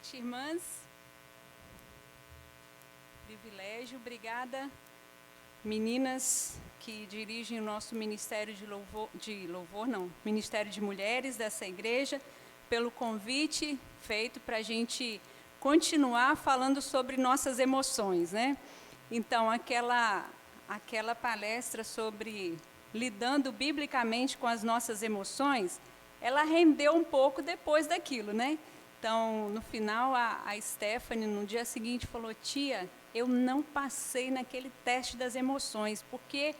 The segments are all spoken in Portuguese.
noite, irmãs. Privilégio, obrigada, meninas que dirigem o nosso Ministério Ministério de Mulheres dessa igreja, pelo convite feito para a gente continuar falando sobre nossas emoções, né? Então, aquela palestra sobre lidando biblicamente com as nossas emoções, ela rendeu um pouco depois daquilo, né? Então, no final, a Stephanie, no dia seguinte, falou: tia, eu não passei naquele teste das emoções, porque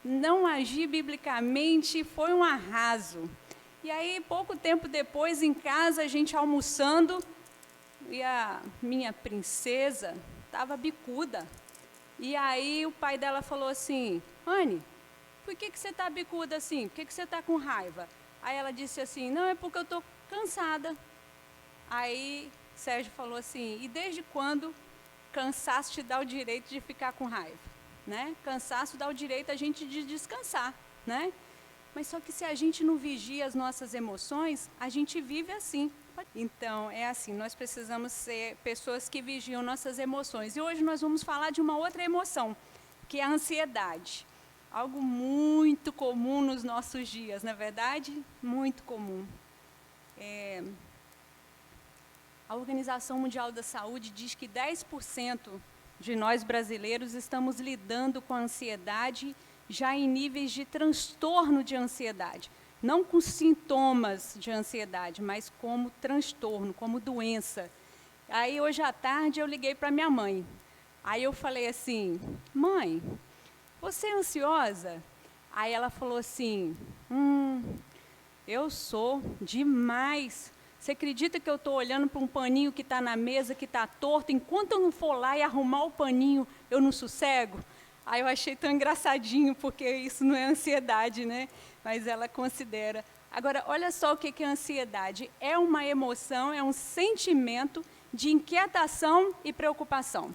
não agir biblicamente foi um arraso. E aí, pouco tempo depois, em casa, a gente almoçando, e a minha princesa estava bicuda. E aí, o pai dela falou assim: Anne, por que você está bicuda assim? Por que você está com raiva? Aí ela disse assim: não, é porque eu estou cansada. Aí Sérgio falou assim: e desde quando cansaço te dá o direito de ficar com raiva? Né? Cansaço dá o direito a gente de descansar, né? Mas só que se a gente não vigia as nossas emoções, a gente vive assim. Então, é assim, nós precisamos ser pessoas que vigiam nossas emoções. E hoje nós vamos falar de uma outra emoção, que é a ansiedade. Algo muito comum nos nossos dias, não é verdade? Muito comum. A Organização Mundial da Saúde diz que 10% de nós brasileiros estamos lidando com a ansiedade já em níveis de transtorno de ansiedade. Não com sintomas de ansiedade, mas como transtorno, como doença. Aí, hoje à tarde, eu liguei para minha mãe. Aí eu falei assim: mãe, você é ansiosa? Aí ela falou assim: eu sou demais. Você acredita que eu estou olhando para um paninho que está na mesa, que está torto? Enquanto eu não for lá e arrumar o paninho, eu não sossego? Aí eu achei tão engraçadinho, porque isso não é ansiedade, né? Mas ela considera. Agora, olha só o que é ansiedade. É uma emoção, é um sentimento de inquietação e preocupação.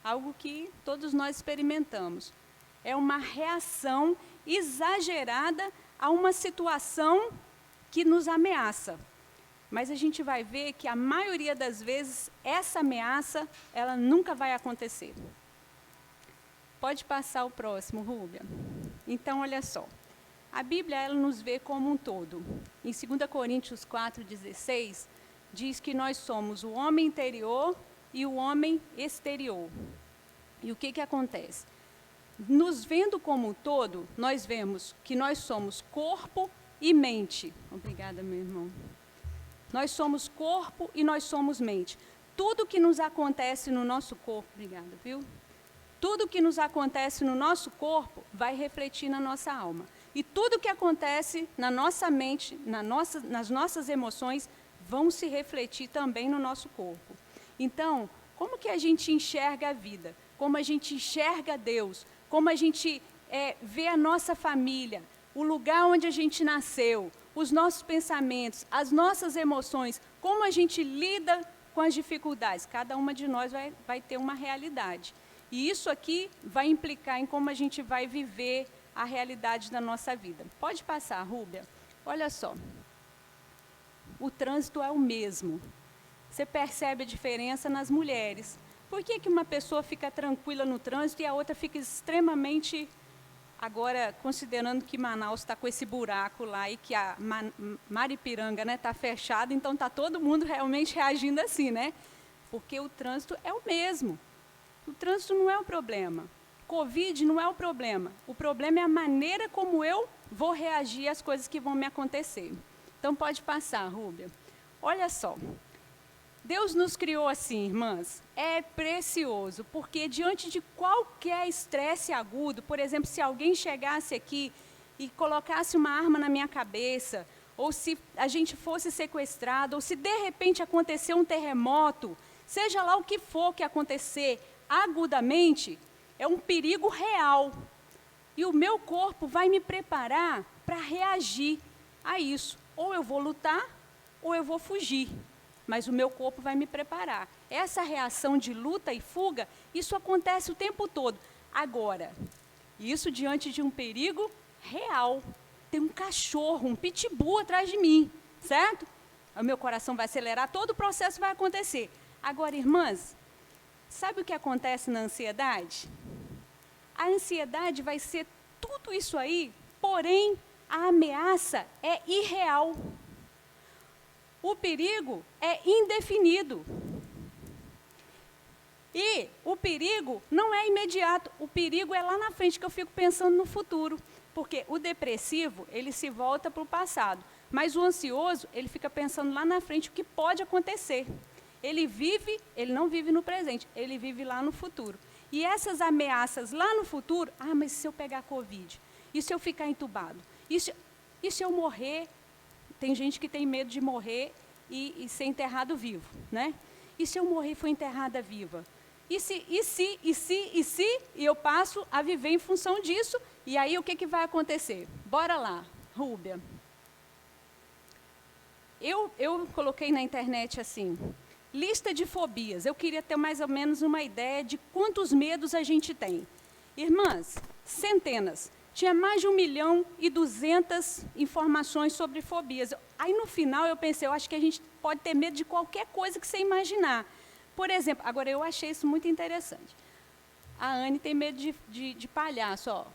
Algo que todos nós experimentamos. É uma reação exagerada a uma situação que nos ameaça. Mas a gente vai ver que a maioria das vezes essa ameaça, ela nunca vai acontecer. Pode passar o próximo, Rúbia. Então, olha só. A Bíblia, ela nos vê como um todo. Em 2 Coríntios 4,16, diz que nós somos o homem interior e o homem exterior. E o que acontece? Nos vendo como um todo, nós vemos que nós somos corpo e mente. Obrigada, meu irmão. Nós somos corpo e nós somos mente. Tudo que nos acontece no nosso corpo, obrigada, viu? Tudo que nos acontece no nosso corpo vai refletir na nossa alma. E tudo que acontece na nossa mente, nas nossas emoções, vão se refletir também no nosso corpo. Então, como que a gente enxerga a vida? Como a gente enxerga Deus? Como a gente vê a nossa família? O lugar onde a gente nasceu, os nossos pensamentos, as nossas emoções, como a gente lida com as dificuldades. Cada uma de nós vai ter uma realidade. E isso aqui vai implicar em como a gente vai viver a realidade da nossa vida. Pode passar, Rúbia. Olha só. O trânsito é o mesmo. Você percebe a diferença nas mulheres. Por que uma pessoa fica tranquila no trânsito e a outra fica extremamente... Agora, considerando que Manaus está com esse buraco lá e que a Maripiranga está fechada, então está todo mundo realmente reagindo assim, né? Porque o trânsito é o mesmo. O trânsito não é o problema. Covid não é o problema. O problema é a maneira como eu vou reagir às coisas que vão me acontecer. Então, pode passar, Rúbia. Olha só. Deus nos criou assim, irmãs, é precioso, porque diante de qualquer estresse agudo, por exemplo, se alguém chegasse aqui e colocasse uma arma na minha cabeça, ou se a gente fosse sequestrado, ou se de repente acontecer um terremoto, seja lá o que for que acontecer agudamente, é um perigo real. E o meu corpo vai me preparar para reagir a isso. Ou eu vou lutar, ou eu vou fugir. Mas o meu corpo vai me preparar. Essa reação de luta e fuga, isso acontece o tempo todo. Agora, isso diante de um perigo real. Tem um cachorro, um pitbull atrás de mim, certo? o meu coração vai acelerar, todo o processo vai acontecer. Agora, irmãs, sabe o que acontece na ansiedade? A ansiedade vai ser tudo isso aí, porém, a ameaça é irreal. O perigo é indefinido. E o perigo não é imediato, o perigo é lá na frente, que eu fico pensando no futuro. Porque o depressivo, ele se volta para o passado, mas o ansioso, ele fica pensando lá na frente o que pode acontecer. Ele não vive no presente, ele vive lá no futuro. E essas ameaças lá no futuro, mas se eu pegar Covid? E se eu ficar entubado? E se eu morrer? Tem gente que tem medo de morrer e ser enterrado vivo, né? E se eu morrer e for enterrada viva? E eu passo a viver em função disso, e aí o que vai acontecer? Bora lá, Rúbia. Eu coloquei na internet assim, lista de fobias. Eu queria ter mais ou menos uma ideia de quantos medos a gente tem. Irmãs, centenas. Tinha mais de 1.200.000 informações sobre fobias. Aí, no final, eu pensei, eu acho que a gente pode ter medo de qualquer coisa que você imaginar. Por exemplo, agora eu achei isso muito interessante. A Anne tem medo de palhaço, ó.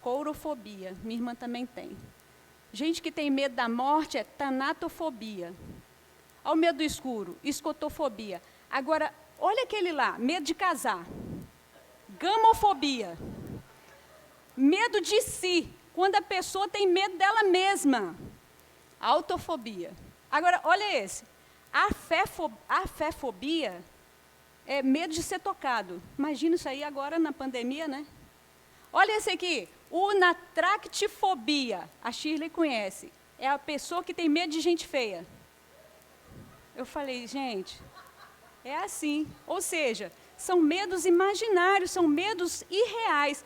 Courofobia, minha irmã também tem. Gente que tem medo da morte é tanatofobia. Olha o medo do escuro, escotofobia. Agora, olha aquele lá, medo de casar. Gamofobia. Medo de si, quando a pessoa tem medo dela mesma. Autofobia. Agora, olha esse. Afefobia é medo de ser tocado. Imagina isso aí agora na pandemia, né? Olha esse aqui. Unatractifobia. A Shirley conhece. É a pessoa que tem medo de gente feia. Eu falei, gente, é assim. Ou seja, são medos imaginários, são medos irreais.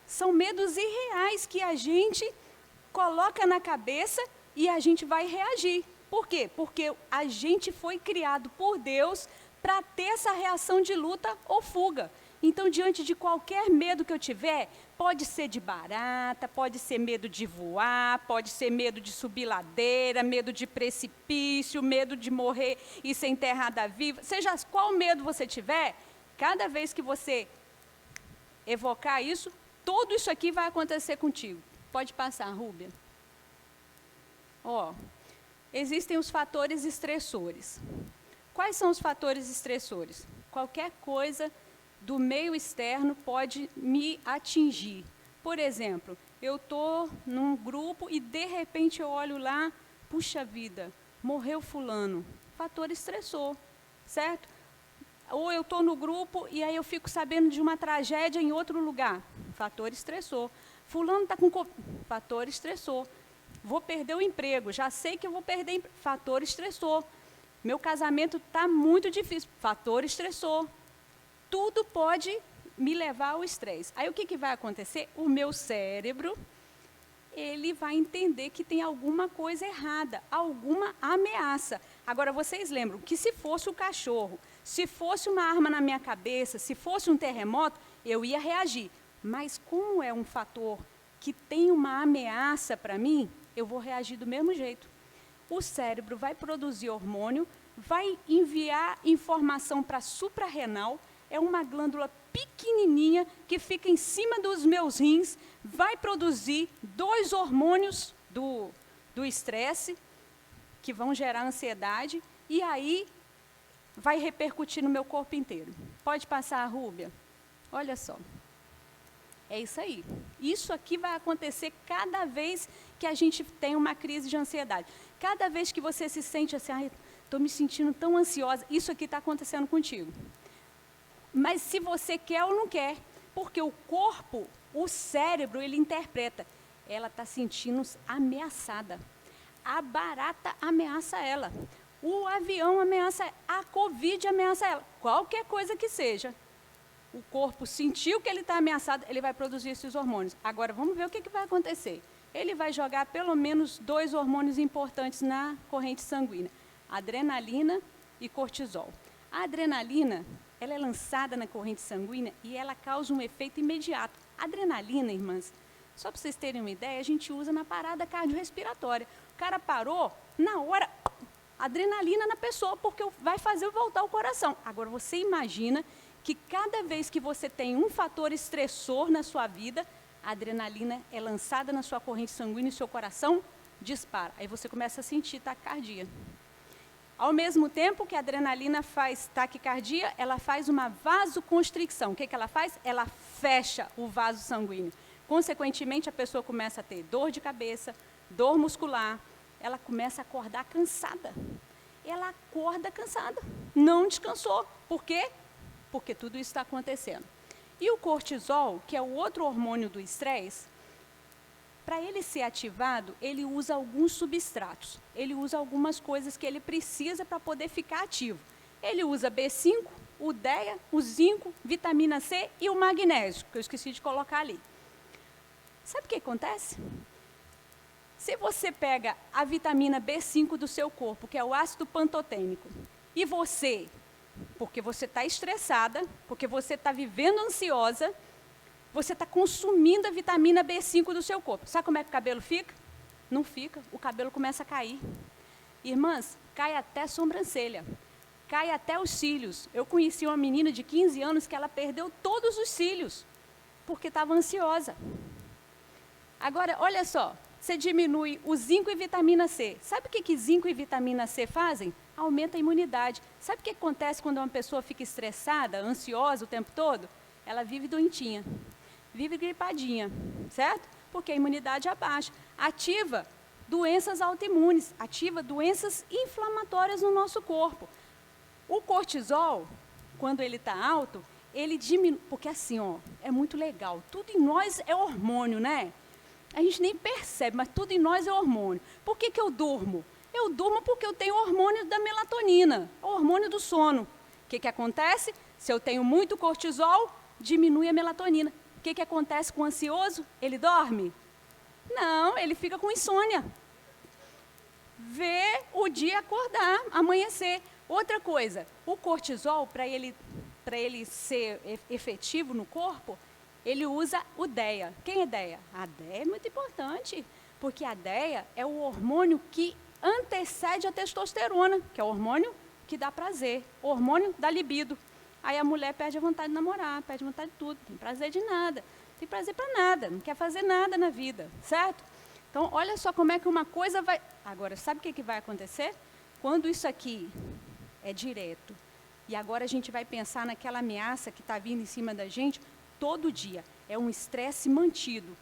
São medos irreais que a gente coloca na cabeça e a gente vai reagir. Por quê? Porque a gente foi criado por Deus para ter essa reação de luta ou fuga. Então, diante de qualquer medo que eu tiver, pode ser de barata, pode ser medo de voar, pode ser medo de subir ladeira, medo de precipício, medo de morrer e ser enterrada viva. Seja qual medo você tiver, cada vez que você evocar isso, tudo isso aqui vai acontecer contigo. Pode passar, Rúbia. Ó, existem os fatores estressores. Quais são os fatores estressores? Qualquer coisa do meio externo pode me atingir. Por exemplo, eu estou num grupo e, de repente, eu olho lá, puxa vida, morreu fulano. Fator estressor, certo? Ou eu estou no grupo e aí eu fico sabendo de uma tragédia em outro lugar. Fator estressor. Fulano está com... Fator estressor. Vou perder o emprego, já sei que eu vou perder... Fator estressor. Meu casamento está muito difícil. Fator estressor. Tudo pode me levar ao estresse. Aí o que vai acontecer? O meu cérebro, ele vai entender que tem alguma coisa errada, alguma ameaça. Agora, vocês lembram que se fosse o cachorro, se fosse uma arma na minha cabeça, se fosse um terremoto, eu ia reagir. Mas como é um fator que tem uma ameaça para mim, eu vou reagir do mesmo jeito. O cérebro vai produzir hormônio, vai enviar informação para a suprarrenal, é uma glândula pequenininha que fica em cima dos meus rins, vai produzir 2 hormônios do estresse, que vão gerar ansiedade, e aí vai repercutir no meu corpo inteiro. Pode passar, Rúbia? Olha só. É isso aí. Isso aqui vai acontecer cada vez que a gente tem uma crise de ansiedade. Cada vez que você se sente assim, estou me sentindo tão ansiosa, isso aqui está acontecendo contigo. Mas se você quer ou não quer, porque o corpo, o cérebro, ele interpreta. Ela está sentindo ameaçada. A barata ameaça ela. O avião ameaça ela. A Covid ameaça ela. Qualquer coisa que seja. O corpo sentiu que ele está ameaçado, ele vai produzir esses hormônios. Agora, vamos ver o que vai acontecer. Ele vai jogar pelo menos 2 hormônios importantes na corrente sanguínea. Adrenalina e cortisol. A adrenalina, ela é lançada na corrente sanguínea e ela causa um efeito imediato. A adrenalina, irmãs, só para vocês terem uma ideia, a gente usa na parada cardiorrespiratória. O cara parou, na hora, adrenalina na pessoa, porque vai fazer voltar o coração. Agora, você imagina que cada vez que você tem um fator estressor na sua vida, a adrenalina é lançada na sua corrente sanguínea e seu coração dispara. Aí você começa a sentir taquicardia. Ao mesmo tempo que a adrenalina faz taquicardia, ela faz uma vasoconstricção. O que ela faz? Ela fecha o vaso sanguíneo. Consequentemente, a pessoa começa a ter dor de cabeça, dor muscular, ela começa a acordar cansada. Ela acorda cansada, não descansou. Por quê? Porque tudo isso está acontecendo. E o cortisol, que é o outro hormônio do estresse, para ele ser ativado, ele usa alguns substratos. Ele usa algumas coisas que ele precisa para poder ficar ativo. Ele usa B5, o DEA, o zinco, vitamina C e o magnésio, que eu esqueci de colocar ali. Sabe o que acontece? Se você pega a vitamina B5 do seu corpo, que é o ácido pantotênico, e você, porque você está estressada, porque você está vivendo ansiosa, você está consumindo a vitamina B5 do seu corpo. Sabe como é que o cabelo fica? Não fica, o cabelo começa a cair. Irmãs, cai até a sobrancelha, cai até os cílios. Eu conheci uma menina de 15 anos que ela perdeu todos os cílios, porque estava ansiosa. Agora, olha só, você diminui o zinco e vitamina C. Sabe o que zinco e vitamina C fazem? Aumenta a imunidade. Sabe o que acontece quando uma pessoa fica estressada, ansiosa o tempo todo? Ela vive doentinha, vive gripadinha, certo? Porque a imunidade abaixa. Ativa doenças autoimunes, ativa doenças inflamatórias no nosso corpo. O cortisol, quando ele está alto, ele diminui, porque assim, ó, é muito legal. Tudo em nós é hormônio, né? A gente nem percebe, mas tudo em nós é hormônio. Por que eu durmo? Eu durmo porque eu tenho o hormônio da melatonina, o hormônio do sono. O que acontece? Se eu tenho muito cortisol, diminui a melatonina. O que acontece com o ansioso? Ele dorme? Não, ele fica com insônia. Vê o dia acordar, amanhecer. Outra coisa, o cortisol, para ele ser efetivo no corpo, ele usa o DEA. Quem é DEA? A DEA é muito importante, porque a DEA é o hormônio que antecede a testosterona, que é o hormônio que dá prazer, o hormônio da libido. Aí a mulher perde a vontade de namorar, perde a vontade de tudo, não tem prazer de nada, não tem prazer para nada, não quer fazer nada na vida, certo? Então, olha só como é que uma coisa vai... Agora, sabe o que vai acontecer? Quando isso aqui é direto, e agora a gente vai pensar naquela ameaça que está vindo em cima da gente todo dia. É um estresse mantido.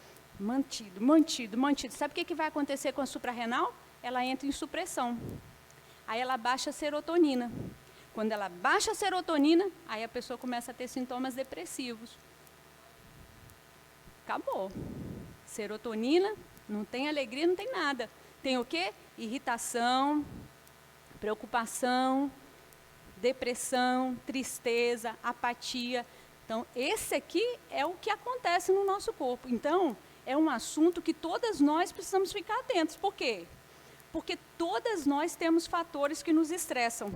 Sabe o que vai acontecer com a suprarrenal? Ela entra em supressão. Aí ela baixa a serotonina. Quando ela baixa a serotonina, aí a pessoa começa a ter sintomas depressivos. Acabou. Serotonina, não tem alegria, não tem nada. Tem o quê? Irritação, preocupação, depressão, tristeza, apatia. Então, esse aqui é o que acontece no nosso corpo. Então, é um assunto que todas nós precisamos ficar atentos. Por quê? Porque todas nós temos fatores que nos estressam.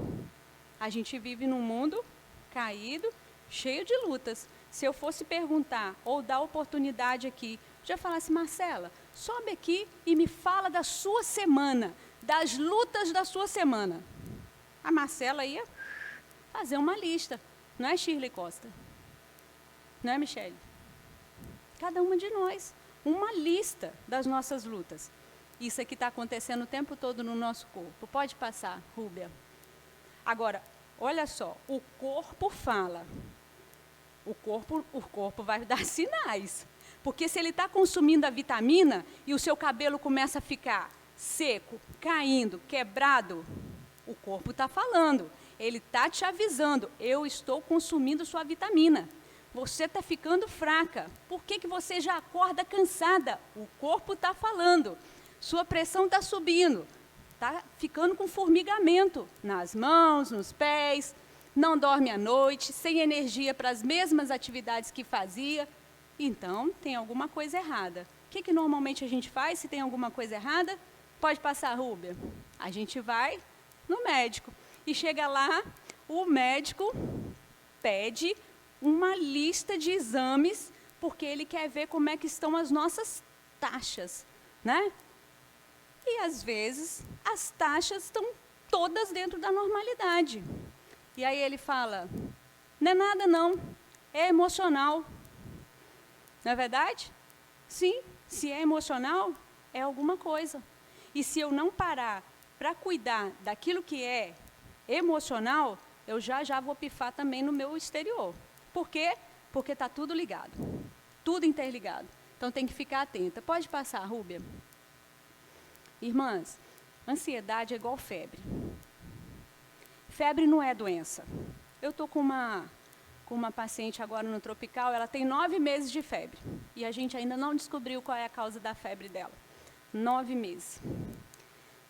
A gente vive num mundo caído, cheio de lutas. Se eu fosse perguntar ou dar oportunidade aqui, já falasse, Marcela, sobe aqui e me fala da sua semana, das lutas da sua semana. A Marcela ia fazer uma lista. Não é, Shirley Costa? Não é, Michele? Cada uma de nós, uma lista das nossas lutas. Isso aqui está acontecendo o tempo todo no nosso corpo. Pode passar, Rúbia. Agora, olha só, o corpo fala. O corpo vai dar sinais. Porque se ele está consumindo a vitamina e o seu cabelo começa a ficar seco, caindo, quebrado, o corpo está falando. Ele está te avisando, eu estou consumindo sua vitamina. Você está ficando fraca. Por que você já acorda cansada? O corpo está falando. Sua pressão está subindo. Está ficando com formigamento nas mãos, nos pés. Não dorme à noite, sem energia para as mesmas atividades que fazia. Então, tem alguma coisa errada. O que normalmente a gente faz se tem alguma coisa errada? Pode passar, Rúbia. A gente vai no médico. E chega lá, o médico pede uma lista de exames, porque ele quer ver como é que estão as nossas taxas, né? E, às vezes, as taxas estão todas dentro da normalidade. E aí ele fala, não é nada não, é emocional. Não é verdade? Sim, se é emocional, é alguma coisa. E se eu não parar para cuidar daquilo que é emocional, eu já vou pifar também no meu exterior. Por quê? Porque está tudo ligado, tudo interligado. Então tem que ficar atenta. Pode passar, Rúbia. Irmãs, ansiedade é igual febre. Febre não é doença. Eu estou com uma paciente agora no Tropical, ela tem 9 meses de febre. E a gente ainda não descobriu qual é a causa da febre dela. 9 meses.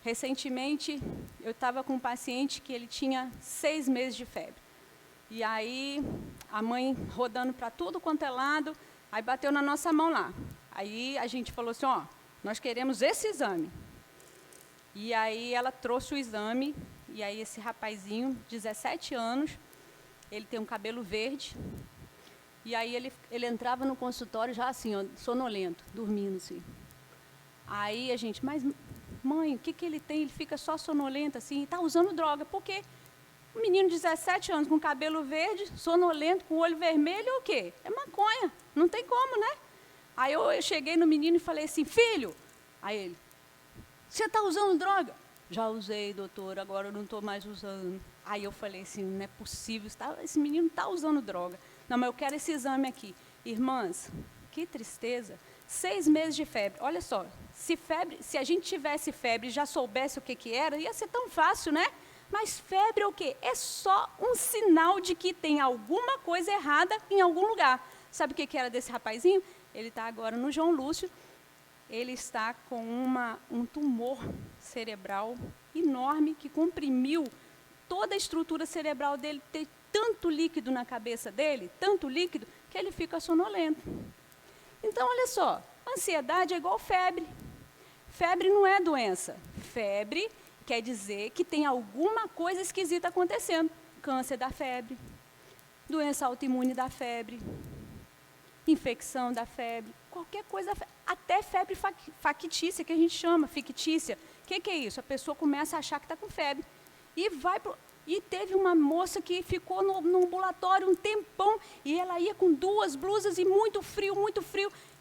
Recentemente, eu estava com um paciente que ele tinha 6 meses de febre. E aí, a mãe rodando para tudo quanto é lado, aí bateu na nossa mão lá. Aí a gente falou assim, ó, nós queremos esse exame. E aí ela trouxe o exame, e aí esse rapazinho, 17 anos, ele tem um cabelo verde, e aí ele entrava no consultório já assim, ó, sonolento, dormindo assim. Aí a gente, mas mãe, o que ele tem? Ele fica só sonolento assim, e está usando droga. Por quê? Um menino de 17 anos com cabelo verde, sonolento, com o olho vermelho, é o quê? É maconha, não tem como, né? Aí eu cheguei no menino e falei assim, filho, aí ele, você está usando droga? Já usei, doutor, agora eu não estou mais usando. Aí eu falei assim, não é possível, esse menino está usando droga. Não, mas eu quero esse exame aqui. Irmãs, que tristeza. 6 meses de febre. Olha só, se a gente tivesse febre e já soubesse o que era, ia ser tão fácil, né? Mas febre é o quê? É só um sinal de que tem alguma coisa errada em algum lugar. Sabe o que era desse rapazinho? Ele está agora no João Lúcio. Ele está com um tumor cerebral enorme que comprimiu toda a estrutura cerebral dele, tem tanto líquido na cabeça dele, tanto líquido, que ele fica sonolento. Então, olha só, ansiedade é igual febre. Febre não é doença. Febre quer dizer que tem alguma coisa esquisita acontecendo. Câncer da febre, doença autoimune da febre, infecção da febre, qualquer coisa, até febre factícia, que a gente chama, fictícia. O que é isso? A pessoa começa a achar que está com febre. E teve uma moça que ficou no ambulatório um tempão, e ela ia com 2 blusas e muito frio,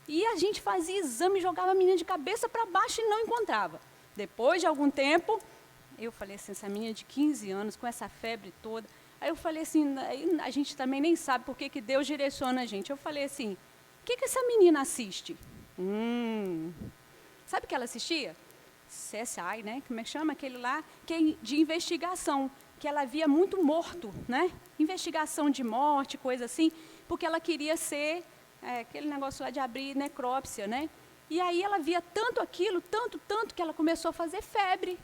e a gente fazia exame, jogava a menina de cabeça para baixo e não encontrava. Depois de algum tempo, eu falei assim, essa menina de 15 anos, com essa febre toda, aí eu falei assim, a gente também nem sabe por que Deus direciona a gente. Eu falei assim, o que essa menina assiste? Sabe o que ela assistia? CSI, né? Como é que chama? Aquele lá que é de investigação, que ela via muito morto, né? Investigação de morte, coisa assim, porque ela queria ser aquele negócio lá de abrir necrópsia, né? E aí ela via tanto aquilo, tanto, que ela começou a fazer febre.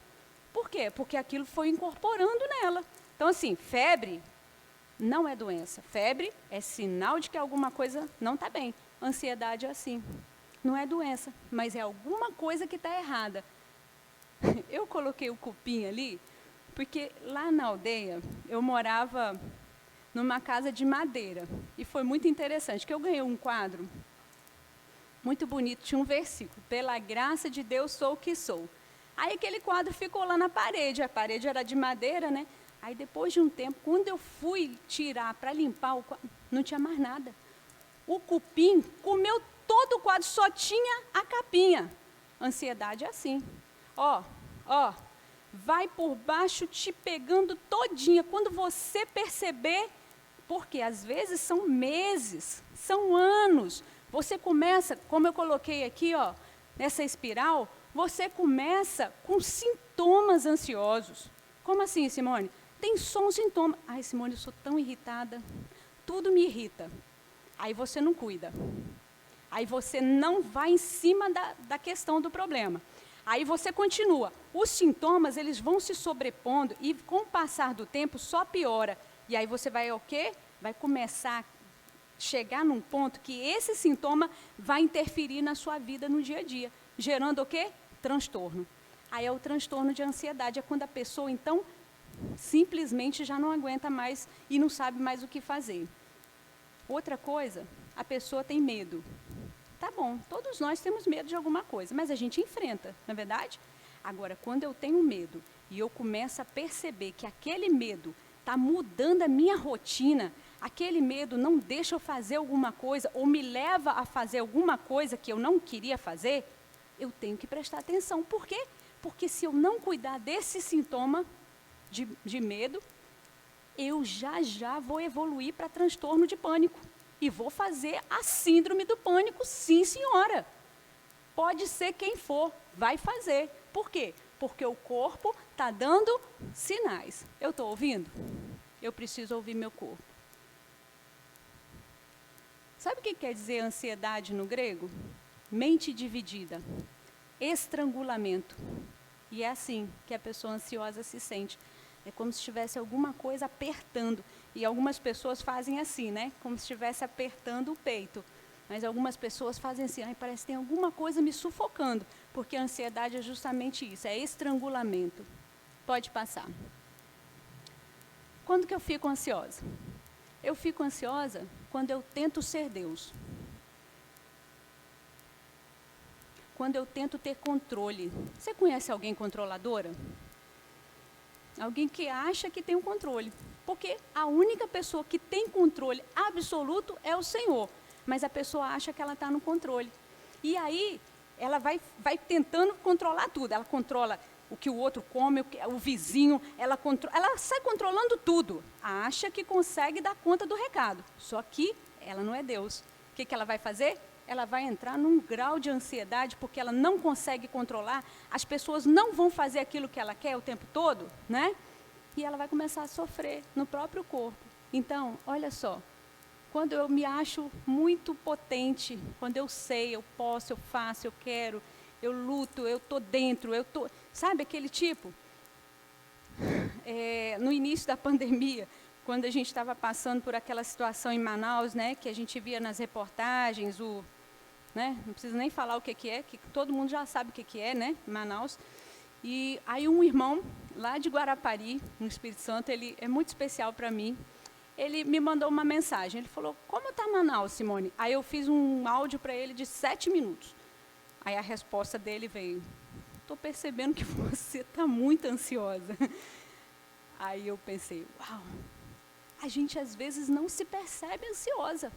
Por quê? Porque aquilo foi incorporando nela. Então, assim, febre não é doença. Febre é sinal de que alguma coisa não está bem. Ansiedade é assim. Não é doença, mas é alguma coisa que está errada. Eu coloquei o cupim ali, porque lá na aldeia eu morava numa casa de madeira. E foi muito interessante, que eu ganhei um quadro muito bonito, tinha um versículo, pela graça de Deus sou o que sou. Aí aquele quadro ficou lá na parede, a parede era de madeira, né? Aí depois de um tempo, quando eu fui tirar para limpar o quadro, não tinha mais nada. O cupim comeu todo o quadro, só tinha a capinha. Ansiedade é assim. Ó, vai por baixo te pegando todinha. Quando você perceber, porque às vezes são meses, são anos. Você começa, como eu coloquei aqui, ó, nessa espiral, você começa com sintomas ansiosos. Como assim, Simone? Tem só um sintoma. Ai, Simone, eu sou tão irritada. Tudo me irrita. Aí você não cuida. Aí você não vai em cima da questão do problema. Aí você continua. Os sintomas, eles vão se sobrepondo e com o passar do tempo só piora. E aí você vai o quê? Vai começar a chegar num ponto que esse sintoma vai interferir na sua vida no dia a dia, gerando o quê? Transtorno. Aí é o transtorno de ansiedade, é quando a pessoa, então, simplesmente já não aguenta mais e não sabe mais o que fazer. Outra coisa, a pessoa tem medo. Tá bom, todos nós temos medo de alguma coisa, mas a gente enfrenta, não é verdade? Agora, quando eu tenho medo e eu começo a perceber que aquele medo está mudando a minha rotina, aquele medo não deixa eu fazer alguma coisa ou me leva a fazer alguma coisa que eu não queria fazer, eu tenho que prestar atenção. Por quê? Porque se eu não cuidar desse sintoma de medo, eu já vou evoluir para transtorno de pânico. E vou fazer a síndrome do pânico, sim, senhora. Pode ser quem for, vai fazer. Por quê? Porque o corpo está dando sinais. Eu estou ouvindo? Eu preciso ouvir meu corpo. Sabe o que quer dizer ansiedade no grego? Mente dividida, estrangulamento. E é assim que a pessoa ansiosa se sente. É como se tivesse alguma coisa apertando. E algumas pessoas fazem assim, né? Como se estivesse apertando o peito. Mas algumas pessoas fazem assim, parece que tem alguma coisa me sufocando. Porque a ansiedade é justamente isso, é estrangulamento. Pode passar. Quando que eu fico ansiosa? Eu fico ansiosa quando eu tento ser Deus. Quando eu tento ter controle. Você conhece alguém controladora? Alguém que acha que tem um controle. Porque a única pessoa que tem controle absoluto é o Senhor. Mas a pessoa acha que ela está no controle. E aí, ela vai tentando controlar tudo. Ela controla o que o outro come, o vizinho, ela sai controlando tudo. Acha que consegue dar conta do recado. Só que ela não é Deus. O que ela vai fazer? Ela vai entrar num grau de ansiedade, porque ela não consegue controlar, as pessoas não vão fazer aquilo que ela quer o tempo todo, né? E ela vai começar a sofrer no próprio corpo. Então, olha só, quando eu me acho muito potente, quando eu sei, eu posso, eu faço, eu quero, eu luto, eu estou dentro, sabe aquele tipo? No início da pandemia, quando a gente estava passando por aquela situação em Manaus, né, que a gente via nas reportagens, né, não preciso nem falar o que é, que todo mundo já sabe o que é, né, Manaus. E aí um irmão lá de Guarapari, no Espírito Santo, ele é muito especial para mim, ele me mandou uma mensagem, ele falou, como está Manaus, Simone? Aí eu fiz um áudio para ele de 7 minutos. Aí a resposta dele veio, estou percebendo que você está muito ansiosa. Aí eu pensei, uau, a gente às vezes não se percebe ansiosa.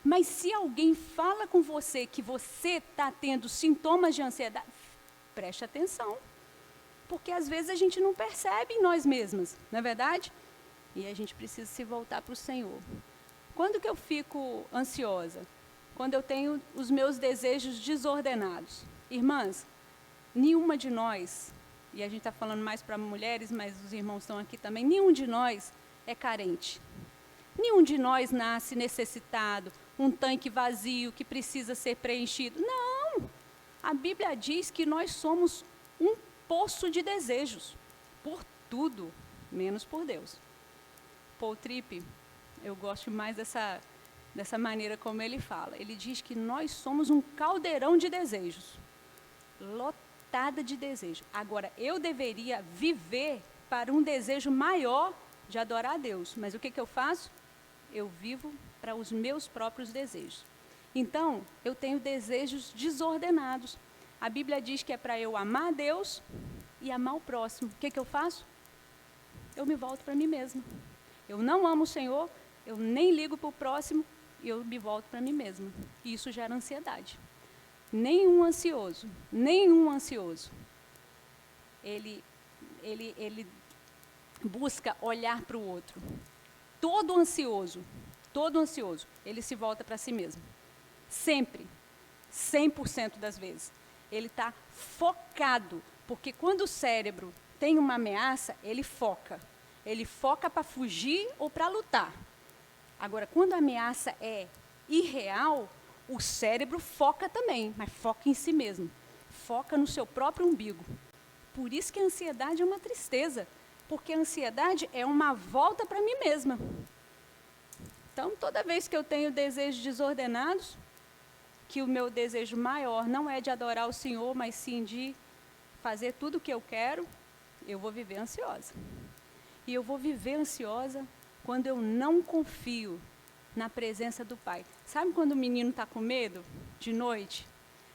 Mas se alguém fala com você que você está tendo sintomas de ansiedade, preste atenção. Porque às vezes a gente não percebe em nós mesmas, não é verdade? E a gente precisa se voltar para o Senhor. Quando que eu fico ansiosa? Quando eu tenho os meus desejos desordenados. Irmãs, nenhuma de nós, e a gente está falando mais para mulheres, mas os irmãos estão aqui também, nenhum de nós é carente. Nenhum de nós nasce necessitado, um tanque vazio que precisa ser preenchido. Não! A Bíblia diz que nós somos um poço de desejos, por tudo, menos por Deus. Paul Tripp, eu gosto mais dessa maneira como ele fala. Ele diz que nós somos um caldeirão de desejos, lotada de desejos. Agora, eu deveria viver para um desejo maior de adorar a Deus. Mas o que eu faço? Eu vivo para os meus próprios desejos. Então, eu tenho desejos desordenados. A Bíblia diz que é para eu amar a Deus e amar o próximo. O que eu faço? Eu me volto para mim mesma. Eu não amo o Senhor, eu nem ligo para o próximo, e eu me volto para mim mesma. E isso gera ansiedade. Nenhum ansioso, ele busca olhar para o outro. Todo ansioso, ele se volta para si mesmo. Sempre, 100% das vezes. Ele está focado, porque quando o cérebro tem uma ameaça, ele foca. Ele foca para fugir ou para lutar. Agora, quando a ameaça é irreal, o cérebro foca também, mas foca em si mesmo. Foca no seu próprio umbigo. Por isso que a ansiedade é uma tristeza, porque a ansiedade é uma volta para mim mesma. Então, toda vez que eu tenho desejos desordenados, que o meu desejo maior não é de adorar o Senhor, mas sim de fazer tudo o que eu quero, eu vou viver ansiosa. E eu vou viver ansiosa quando eu não confio na presença do Pai. Sabe quando o menino está com medo de noite?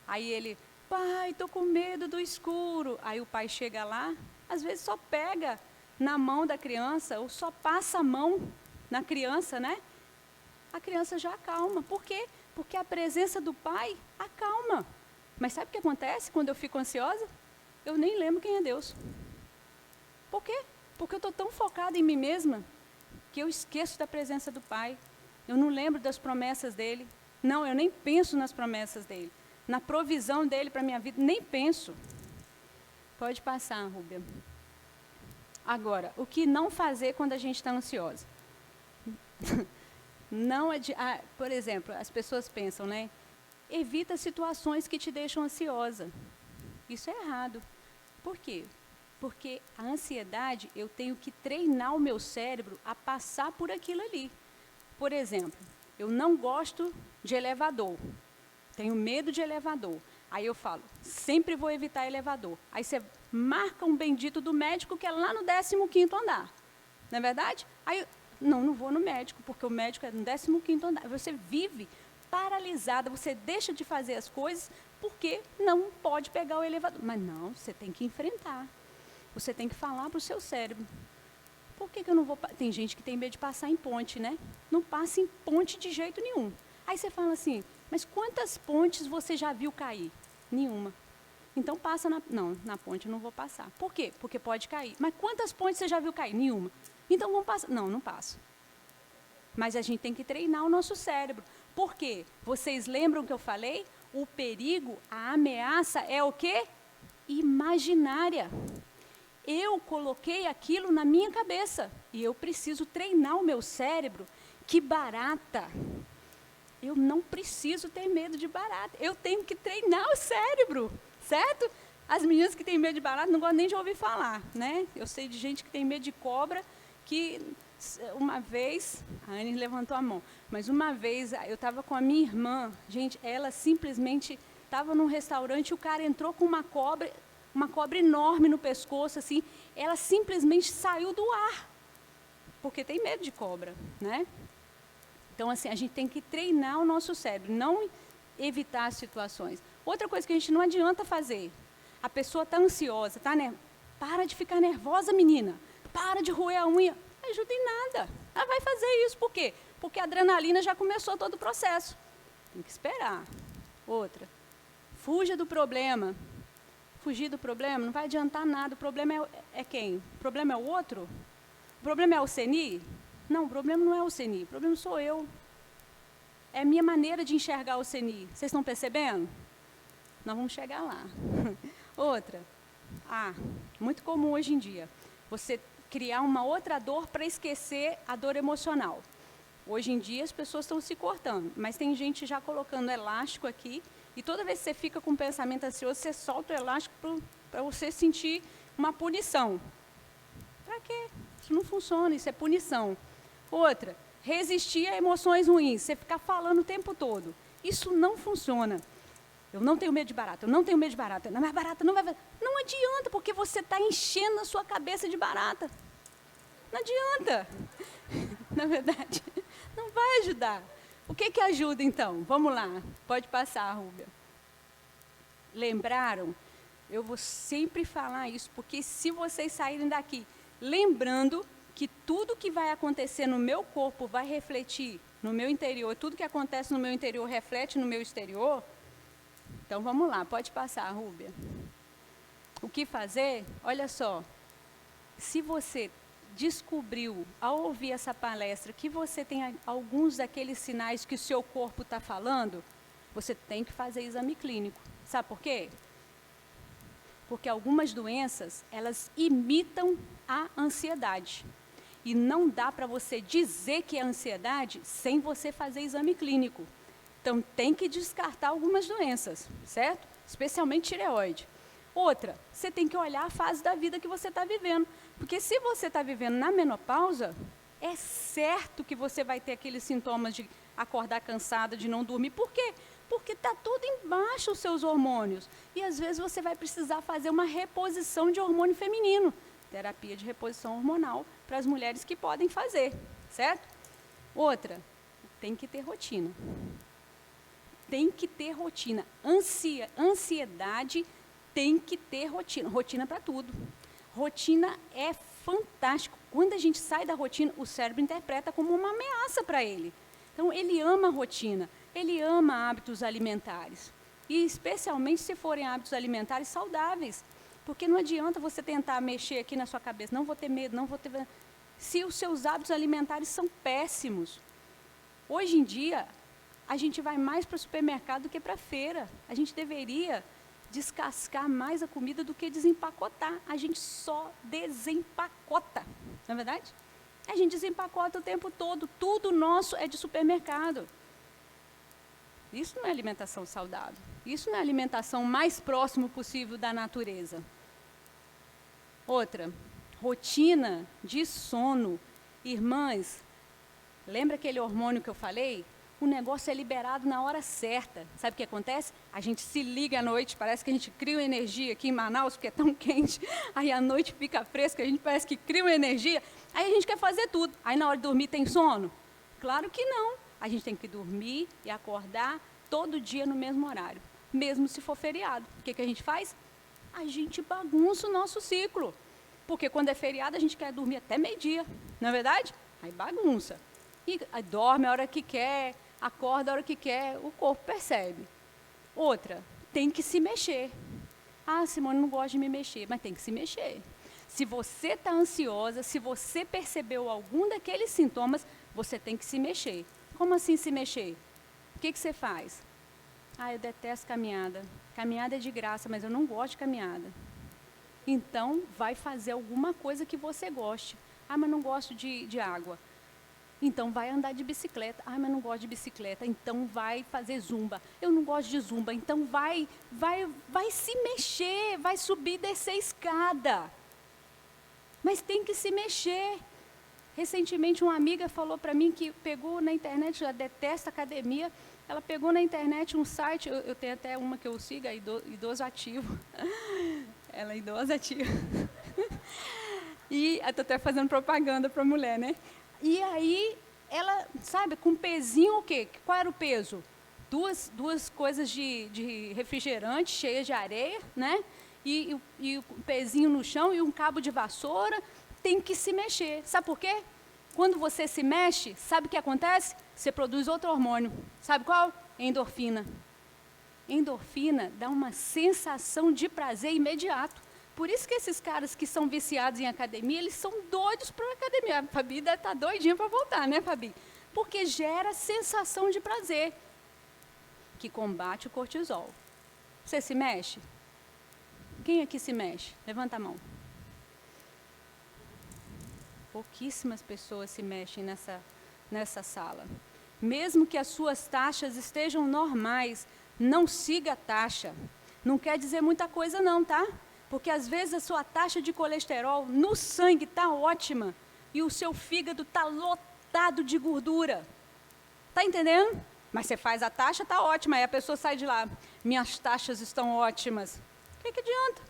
Aí ele, pai, estou com medo do escuro. Aí o pai chega lá, às vezes só pega na mão da criança, ou só passa a mão na criança, né? A criança já acalma. Por quê? Porque a presença do pai acalma. Mas sabe o que acontece quando eu fico ansiosa? Eu nem lembro quem é Deus. Por quê? Porque eu estou tão focada em mim mesma que eu esqueço da presença do pai. Eu não lembro das promessas dele. Não, eu nem penso nas promessas dele. Na provisão dele para a minha vida, nem penso. Pode passar, Rúbia. Agora, o que não fazer quando a gente está ansiosa? Não por exemplo, as pessoas pensam, né? Evita situações que te deixam ansiosa. Isso é errado. Por quê? Porque a ansiedade, eu tenho que treinar o meu cérebro a passar por aquilo ali. Por exemplo, eu não gosto de elevador. Tenho medo de elevador. Aí eu falo, sempre vou evitar elevador. Aí você marca um bendito do médico que é lá no 15º andar. Não é verdade? Aí, não vou no médico, porque o médico é no 15º andar. Você vive paralisada, você deixa de fazer as coisas porque não pode pegar o elevador. Mas não, você tem que enfrentar. Você tem que falar para o seu cérebro. Por que eu não vou... Tem gente que tem medo de passar em ponte, né? Não passa em ponte de jeito nenhum. Aí você fala assim, mas quantas pontes você já viu cair? Nenhuma. Então passa na ponte eu não vou passar. Por quê? Porque pode cair. Mas quantas pontes você já viu cair? Nenhuma. Então vamos passar. Não passo. Mas a gente tem que treinar o nosso cérebro. Por quê? Vocês lembram que eu falei? O perigo, a ameaça é o quê? Imaginária. Eu coloquei aquilo na minha cabeça. E eu preciso treinar o meu cérebro. Que barata. Eu não preciso ter medo de barata. Eu tenho que treinar o cérebro, certo? As meninas que têm medo de barata não gostam nem de ouvir falar, né? Eu sei de gente que tem medo de cobra, que uma vez, a Anne levantou a mão, mas uma vez eu estava com a minha irmã, gente, ela simplesmente estava num restaurante e o cara entrou com uma cobra enorme no pescoço, assim, ela simplesmente saiu do ar, porque tem medo de cobra, né? Então, assim, a gente tem que treinar o nosso cérebro, não evitar as situações. Outra coisa que a gente não adianta fazer, a pessoa está ansiosa, tá, né? Para de ficar nervosa, menina. Para de roer a unha. Não ajuda em nada. Ela vai fazer isso, por quê? Porque a adrenalina já começou todo o processo. Tem que esperar. Outra, fuja do problema. Fugir do problema não vai adiantar nada. O problema é quem? O problema é o outro? O problema é o CNI? Não, o problema não é o CNI, o problema sou eu. É a minha maneira de enxergar o CNI. Vocês estão percebendo? Nós vamos chegar lá. Outra, muito comum hoje em dia, você criar uma outra dor para esquecer a dor emocional. Hoje em dia as pessoas estão se cortando, mas tem gente já colocando elástico aqui, e toda vez que você fica com um pensamento ansioso, você solta o elástico para você sentir uma punição. Para quê? Isso não funciona, isso é punição. Outra, resistir a emoções ruins, você ficar falando o tempo todo. Isso não funciona. Eu não tenho medo de barata, eu não tenho medo de barata. Não é barata, não vai... Não adianta, porque você está enchendo a sua cabeça de barata. Não adianta. Na verdade, não vai ajudar. O que ajuda, então? Vamos lá, pode passar, Rúbia. Lembraram? Eu vou sempre falar isso, porque se vocês saírem daqui lembrando que tudo que vai acontecer no meu corpo vai refletir no meu interior, tudo que acontece no meu interior reflete no meu exterior, então vamos lá, pode passar, Rúbia. O que fazer? Olha só, se você descobriu, ao ouvir essa palestra, que você tem alguns daqueles sinais que o seu corpo está falando, você tem que fazer exame clínico. Sabe por quê? Porque algumas doenças, elas imitam a ansiedade. E não dá para você dizer que é ansiedade sem você fazer exame clínico. Então, tem que descartar algumas doenças, certo? Especialmente tireoide. Outra, você tem que olhar a fase da vida que você está vivendo. Porque se você está vivendo na menopausa, é certo que você vai ter aqueles sintomas de acordar cansada, de não dormir. Por quê? Porque está tudo embaixo os seus hormônios. E às vezes você vai precisar fazer uma reposição de hormônio feminino. Terapia de reposição hormonal para as mulheres que podem fazer, certo? Outra, tem que ter rotina. tem que ter rotina. Ansiedade tem que ter rotina. Rotina para tudo. Rotina é fantástico. Quando a gente sai da rotina, o cérebro interpreta como uma ameaça para ele. Então, ele ama a rotina, ele ama hábitos alimentares. E especialmente se forem hábitos alimentares saudáveis. Porque não adianta você tentar mexer aqui na sua cabeça, não vou ter medo, não vou ter... Se os seus hábitos alimentares são péssimos. Hoje em dia, a gente vai mais para o supermercado do que para a feira. A gente deveria descascar mais a comida do que desempacotar. A gente só desempacota, não é verdade? A gente desempacota o tempo todo, tudo nosso é de supermercado. Isso não é alimentação saudável. Isso não é alimentação mais próximo possível da natureza. Outra, rotina de sono. Irmãs, lembra aquele hormônio que eu falei? O negócio é liberado na hora certa. Sabe o que acontece? A gente se liga à noite, parece que a gente cria uma energia aqui em Manaus, porque é tão quente. Aí a noite fica fresca, a gente parece que cria uma energia. Aí a gente quer fazer tudo. Aí na hora de dormir tem sono? Claro que não. A gente tem que dormir e acordar todo dia no mesmo horário, mesmo se for feriado. O que a gente faz? A gente bagunça o nosso ciclo. Porque quando é feriado a gente quer dormir até meio-dia, não é verdade? Aí bagunça. E aí dorme a hora que quer, acorda a hora que quer, o corpo percebe. Outra, tem que se mexer. Ah, Simone, não gosta de me mexer, mas tem que se mexer. Se você está ansiosa, se você percebeu algum daqueles sintomas, você tem que se mexer. Como assim se mexer? O que você faz? Ah, eu detesto caminhada. Caminhada é de graça, mas eu não gosto de caminhada. Então, vai fazer alguma coisa que você goste. Ah, mas não gosto de água. Então, vai andar de bicicleta. Ah, mas não gosto de bicicleta. Então, vai fazer zumba. Eu não gosto de zumba. Então, vai se mexer, vai subir e descer escada. Mas tem que se mexer. Recentemente, uma amiga falou para mim que pegou na internet, ela detesta academia, ela pegou na internet um site, eu tenho até uma que eu sigo, a Idoso Ativo. Ela é idosa ativa. E eu estou até fazendo propaganda para a mulher, né? E aí, ela, sabe, com pezinho o quê? Qual era o peso? Duas coisas de refrigerante cheias de areia, né? E o pezinho no chão e um cabo de vassoura. Tem que se mexer. Sabe por quê? Quando você se mexe, sabe o que acontece? Você produz outro hormônio. Sabe qual? Endorfina. Endorfina dá uma sensação de prazer imediato. Por isso que esses caras que são viciados em academia, eles são doidos para a academia. A Fabi deve estar doidinha para voltar, né, Fabi? Porque gera sensação de prazer, que combate o cortisol. Você se mexe? Quem aqui se mexe? Levanta a mão. Pouquíssimas pessoas se mexem nessa sala. Mesmo que as suas taxas estejam normais, não siga a taxa. Não quer dizer muita coisa não, tá? Porque às vezes a sua taxa de colesterol no sangue está ótima e o seu fígado está lotado de gordura. Está entendendo? Mas você faz a taxa, está ótima. Aí a pessoa sai de lá, minhas taxas estão ótimas. O que adianta?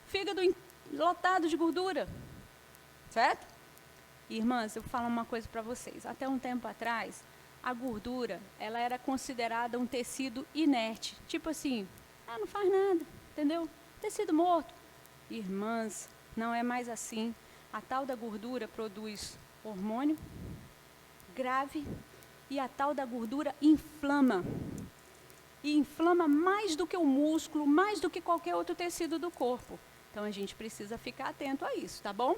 Fígado lotado de gordura. Certo? Irmãs, eu vou falar uma coisa para vocês. Até um tempo atrás, a gordura, ela era considerada um tecido inerte. Tipo assim, não faz nada, entendeu? Tecido morto. Irmãs, não é mais assim. A tal da gordura produz hormônio grave e a tal da gordura inflama. E inflama mais do que o músculo, mais do que qualquer outro tecido do corpo. Então, a gente precisa ficar atento a isso, tá bom?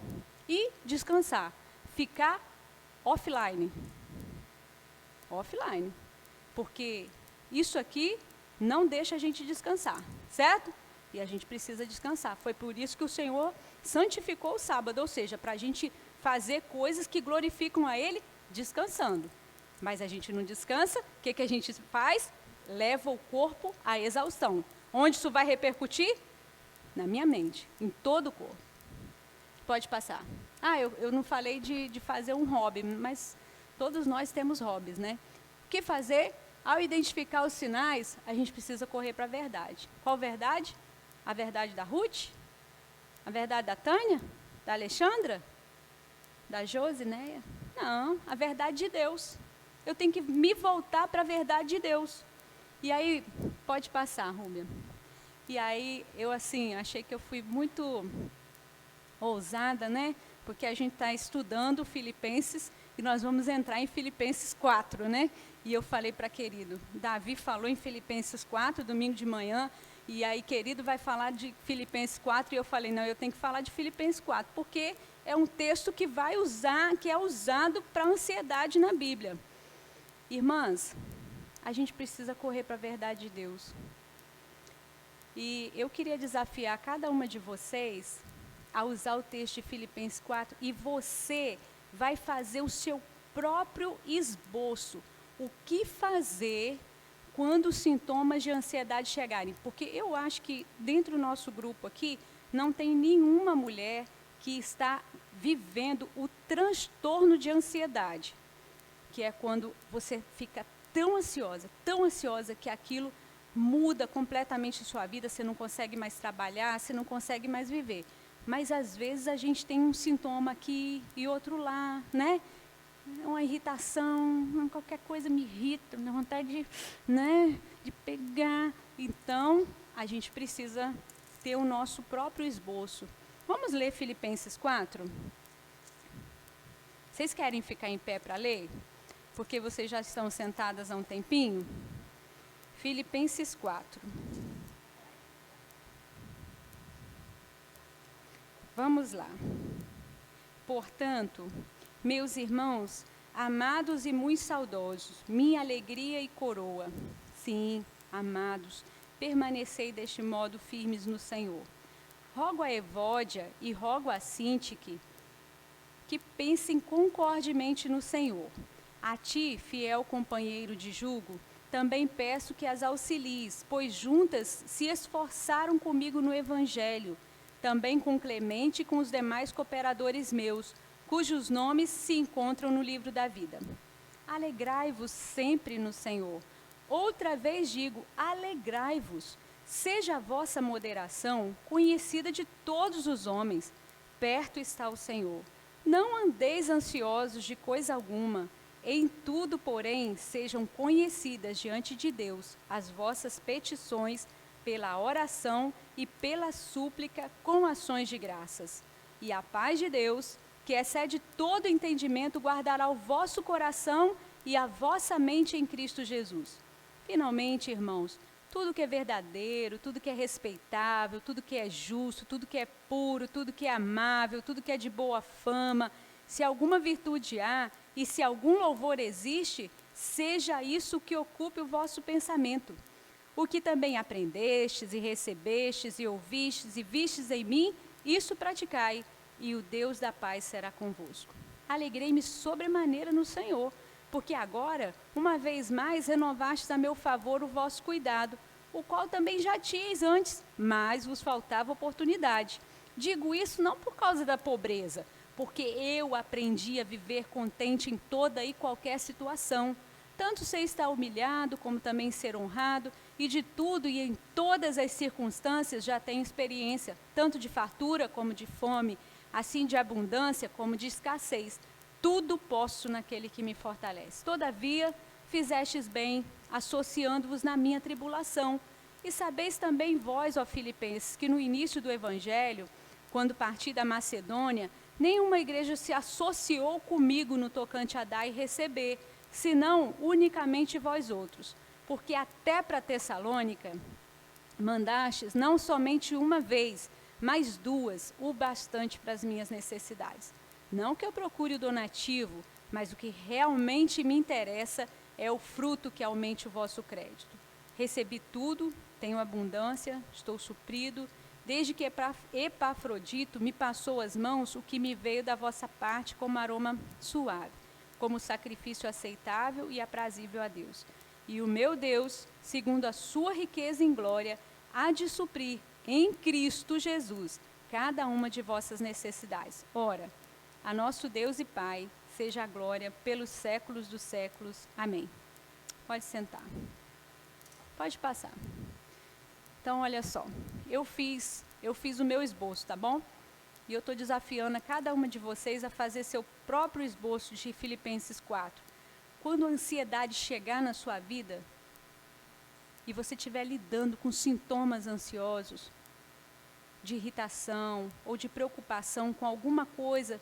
E descansar. Ficar offline. Offline. Porque isso aqui não deixa a gente descansar, certo? E a gente precisa descansar. Foi por isso que o Senhor santificou o sábado, ou seja, para a gente fazer coisas que glorificam a Ele descansando. Mas a gente não descansa, o que a gente faz? Leva o corpo à exaustão. Onde isso vai repercutir? Na minha mente, em todo o corpo. Pode passar. Eu não falei de fazer um hobby, mas todos nós temos hobbies, né? O que fazer? Ao identificar os sinais, a gente precisa correr para a verdade. Qual verdade? A verdade da Ruth? A verdade da Tânia? Da Alexandra? Da Josineia? Não, a verdade de Deus. Eu tenho que me voltar para a verdade de Deus. E aí, pode passar, Rúbia. E aí, eu assim, achei que eu fui muito ousada, né? Porque a gente está estudando Filipenses e nós vamos entrar em Filipenses 4, né? E eu falei para querido, Davi falou em Filipenses 4, domingo de manhã, e aí querido vai falar de Filipenses 4, e eu falei, não, eu tenho que falar de Filipenses 4, porque é um texto que é usado para ansiedade na Bíblia. Irmãs, a gente precisa correr para a verdade de Deus. E eu queria desafiar cada uma de vocês a usar o texto de Filipenses 4 e você vai fazer o seu próprio esboço. O que fazer quando os sintomas de ansiedade chegarem? Porque eu acho que dentro do nosso grupo aqui não tem nenhuma mulher que está vivendo o transtorno de ansiedade, que é quando você fica tão ansiosa que aquilo muda completamente a sua vida, você não consegue mais trabalhar, você não consegue mais viver. Mas às vezes a gente tem um sintoma aqui e outro lá, né? Uma irritação, qualquer coisa me irrita, me dá vontade de, né, de pegar. Então, a gente precisa ter o nosso próprio esboço. Vamos ler Filipenses 4? Vocês querem ficar em pé para ler? Porque vocês já estão sentadas há um tempinho? Filipenses 4. Vamos lá. Portanto, meus irmãos, amados e muito saudosos, minha alegria e coroa. Sim, amados, permanecei deste modo firmes no Senhor. Rogo a Evódia e rogo a Sintique que pensem concordemente no Senhor. A ti, fiel companheiro de jugo, também peço que as auxilies, pois juntas se esforçaram comigo no Evangelho, também com Clemente e com os demais cooperadores meus, cujos nomes se encontram no livro da vida. Alegrai-vos sempre no Senhor. Outra vez digo, alegrai-vos. Seja a vossa moderação conhecida de todos os homens. Perto está o Senhor. Não andeis ansiosos de coisa alguma. Em tudo, porém, sejam conhecidas diante de Deus as vossas petições pela oração e pela súplica com ações de graças. E a paz de Deus, que excede todo entendimento, guardará o vosso coração e a vossa mente em Cristo Jesus. Finalmente, irmãos, tudo que é verdadeiro, tudo que é respeitável, tudo que é justo, tudo que é puro, tudo que é amável, tudo que é de boa fama, se alguma virtude há e se algum louvor existe, seja isso que ocupe o vosso pensamento. O que também aprendestes e recebestes e ouvistes e vistes em mim, isso praticai, e o Deus da paz será convosco. Alegrei-me sobremaneira no Senhor, porque agora, uma vez mais, renovastes a meu favor o vosso cuidado, o qual também já tinhais antes, mas vos faltava oportunidade. Digo isso não por causa da pobreza, porque eu aprendi a viver contente em toda e qualquer situação, tanto ser estar humilhado, como também ser honrado, e de tudo e em todas as circunstâncias já tenho experiência, tanto de fartura como de fome, assim de abundância como de escassez. Tudo posso naquele que me fortalece. Todavia, fizestes bem, associando-vos na minha tribulação. E sabeis também vós, ó Filipenses, que no início do Evangelho, quando parti da Macedônia, nenhuma igreja se associou comigo no tocante a dar e receber, senão unicamente vós outros. Porque até para Tessalônica mandastes não somente uma vez, mas duas, o bastante para as minhas necessidades. Não que eu procure o donativo, mas o que realmente me interessa é o fruto que aumente o vosso crédito. Recebi tudo, tenho abundância, estou suprido, desde que Epafrodito me passou as mãos o que me veio da vossa parte como aroma suave, como sacrifício aceitável e aprazível a Deus. E o meu Deus, segundo a sua riqueza em glória, há de suprir em Cristo Jesus cada uma de vossas necessidades. Ora, a nosso Deus e Pai seja a glória pelos séculos dos séculos. Amém. Pode sentar. Pode passar. Então, olha só, eu fiz o meu esboço, tá bom? E eu estou desafiando a cada uma de vocês a fazer seu próprio esboço de Filipenses 4. Quando a ansiedade chegar na sua vida, e você estiver lidando com sintomas ansiosos, de irritação ou de preocupação com alguma coisa,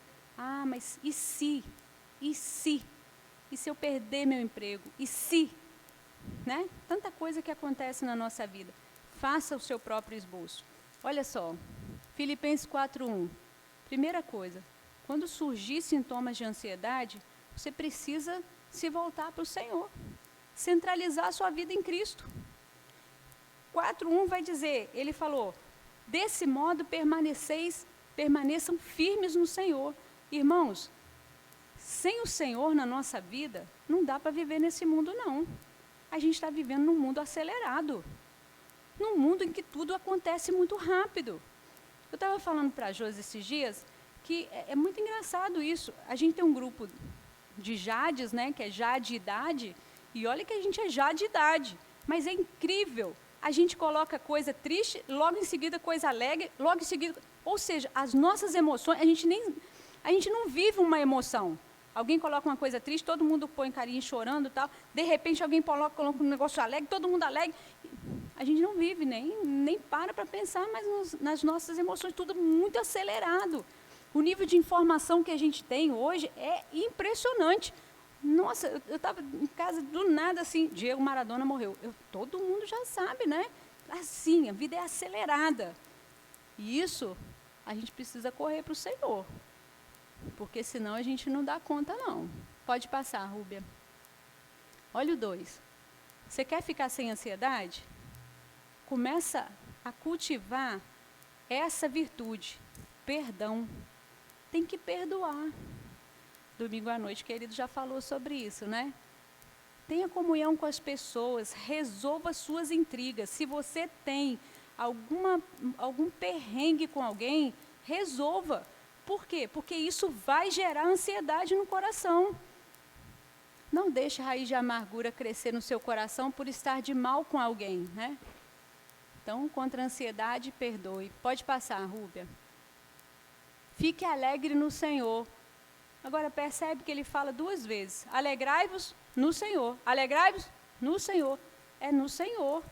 mas e se? E se? E se eu perder meu emprego? E se? Né? Tanta coisa que acontece na nossa vida. Faça o seu próprio esboço. Olha só, Filipenses 4:1. Primeira coisa, quando surgir sintomas de ansiedade, você precisa se voltar para o Senhor. Centralizar a sua vida em Cristo. 4:1 vai dizer, ele falou, desse modo permaneçam firmes no Senhor. Irmãos, sem o Senhor na nossa vida, não dá para viver nesse mundo, não. A gente está vivendo num mundo acelerado. Num mundo em que tudo acontece muito rápido. Eu estava falando para a Josi esses dias que é muito engraçado isso. A gente tem um grupo de Jades, né, que é já de idade, e olha que a gente é já de idade. Mas é incrível. A gente coloca coisa triste, logo em seguida coisa alegre, logo em seguida... Ou seja, as nossas emoções, a gente não vive uma emoção. Alguém coloca uma coisa triste, todo mundo põe carinho chorando e tal. De repente, alguém coloca um negócio alegre, todo mundo alegre. A gente não vive, nem para pensar mais nas nossas emoções, tudo muito acelerado. O nível de informação que a gente tem hoje é impressionante. Nossa, eu estava em casa, do nada, assim, Diego Maradona morreu. Todo mundo já sabe, né? Assim, a vida é acelerada. E isso, a gente precisa correr para o Senhor. Porque senão a gente não dá conta, não. Pode passar, Rúbia. Olha o 2. Você quer ficar sem ansiedade? Começa a cultivar essa virtude, perdão. Tem que perdoar. Domingo à noite, querido, já falou sobre isso, né? Tenha comunhão com as pessoas, resolva suas intrigas. Se você tem algum perrengue com alguém, resolva. Por quê? Porque isso vai gerar ansiedade no coração. Não deixe a raiz de amargura crescer no seu coração por estar de mal com alguém, né? Então, contra a ansiedade, perdoe. Pode passar, Rúbia. Fique alegre no Senhor. Agora, percebe que ele fala 2 vezes. Alegrai-vos no Senhor. Alegrai-vos no Senhor. É no Senhor.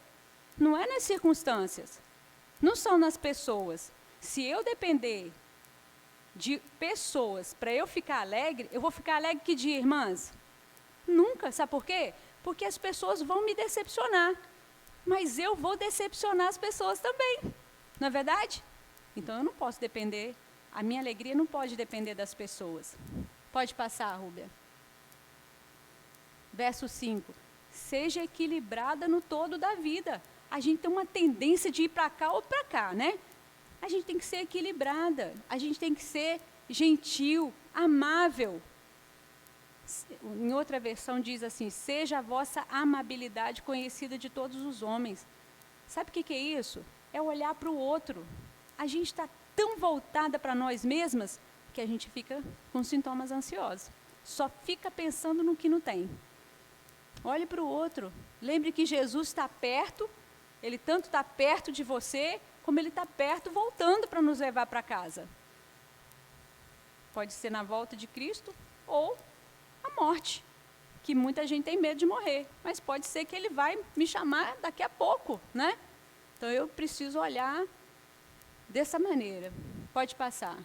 Não é nas circunstâncias. Não são nas pessoas. Se eu depender de pessoas para eu ficar alegre, eu vou ficar alegre que dia, irmãs? Nunca. Sabe por quê? Porque as pessoas vão me decepcionar. Mas eu vou decepcionar as pessoas também. Não é verdade? Então, eu não posso depender... A minha alegria não pode depender das pessoas. Pode passar, Rúbia. Verso 5. Seja equilibrada no todo da vida. A gente tem uma tendência de ir para cá ou para cá, né? A gente tem que ser equilibrada. A gente tem que ser gentil, amável. Em outra versão diz assim, seja a vossa amabilidade conhecida de todos os homens. Sabe o que é isso? É olhar para o outro. A gente está tão voltada para nós mesmas que a gente fica com sintomas ansiosos. Só fica pensando no que não tem. Olhe para o outro. Lembre que Jesus está perto, ele tanto está perto de você, como ele está perto voltando para nos levar para casa. Pode ser na volta de Cristo ou a morte, que muita gente tem medo de morrer, mas pode ser que ele vai me chamar daqui a pouco, né? Então eu preciso olhar dessa maneira. Pode passar.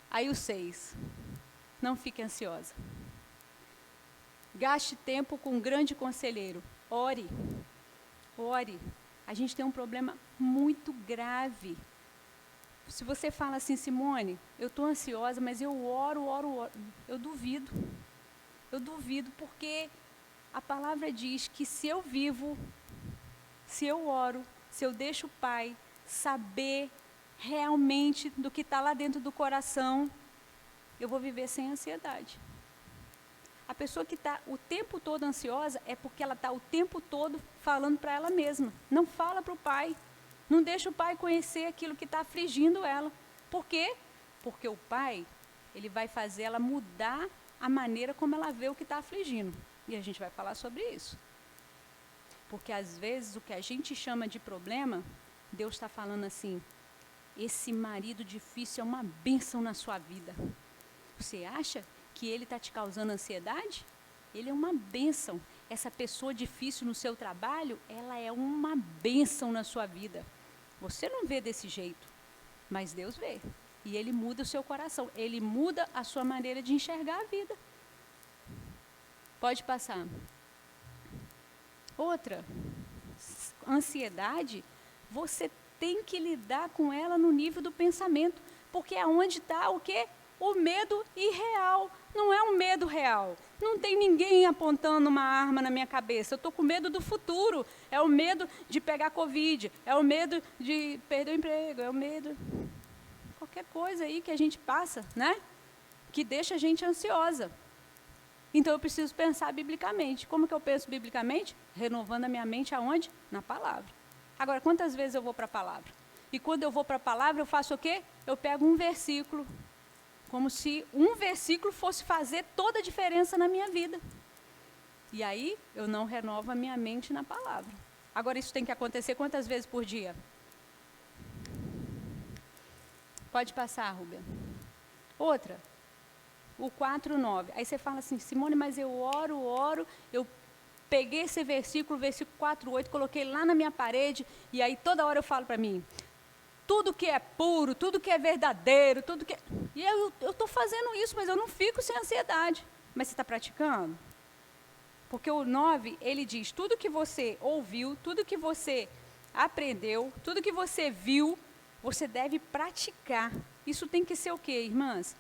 Aí o 6. Não fique ansiosa. Gaste tempo com um grande conselheiro. Ore. Ore. A gente tem um problema muito grave. Se você fala assim, Simone, eu estou ansiosa, mas eu oro. Eu duvido. Eu duvido, porque a palavra diz que se eu vivo, se eu oro, se eu deixo o Pai saber realmente do que está lá dentro do coração, eu vou viver sem ansiedade. A pessoa que está o tempo todo ansiosa é porque ela está o tempo todo falando para ela mesma. Não fala para o Pai. Não deixa o Pai conhecer aquilo que está afligindo ela. Por quê? Porque o Pai, ele vai fazer ela mudar a maneira como ela vê o que está afligindo. E a gente vai falar sobre isso. Porque às vezes o que a gente chama de problema, Deus está falando assim, esse marido difícil é uma bênção na sua vida. Você acha que ele está te causando ansiedade? Ele é uma bênção. essa pessoa difícil no seu trabalho, ela é uma bênção na sua vida. Você não vê desse jeito, mas Deus vê. E Ele muda o seu coração, Ele muda a sua maneira de enxergar a vida. Pode passar. Outra, ansiedade, você tem que lidar com ela no nível do pensamento, porque é onde está o quê? O medo irreal, não é um medo real. Não tem ninguém apontando uma arma na minha cabeça. Eu estou com medo do futuro. É o medo de pegar Covid, é o medo de perder o emprego, é o medo... Qualquer coisa aí que a gente passa, né? Que deixa a gente ansiosa. Então, eu preciso pensar biblicamente. Como que eu penso biblicamente? Renovando a minha mente aonde? Na palavra. Agora, quantas vezes eu vou para a palavra? E quando eu vou para a palavra, eu faço o quê? Eu pego um versículo, como se um versículo fosse fazer toda a diferença na minha vida. E aí, eu não renovo a minha mente na palavra. Agora, isso tem que acontecer quantas vezes por dia? Pode passar, Rúbia. Outra, o 4:9. Aí você fala assim, Simone, mas eu oro, eu peguei esse versículo 4:8, coloquei lá na minha parede, e aí toda hora eu falo para mim, tudo que é puro, tudo que é verdadeiro, tudo que... E eu estou fazendo isso, mas eu não fico sem ansiedade. Mas você está praticando? Porque o 9, ele diz, tudo que você ouviu, tudo que você aprendeu, tudo que você viu, você deve praticar. Isso tem que ser o quê, irmãs?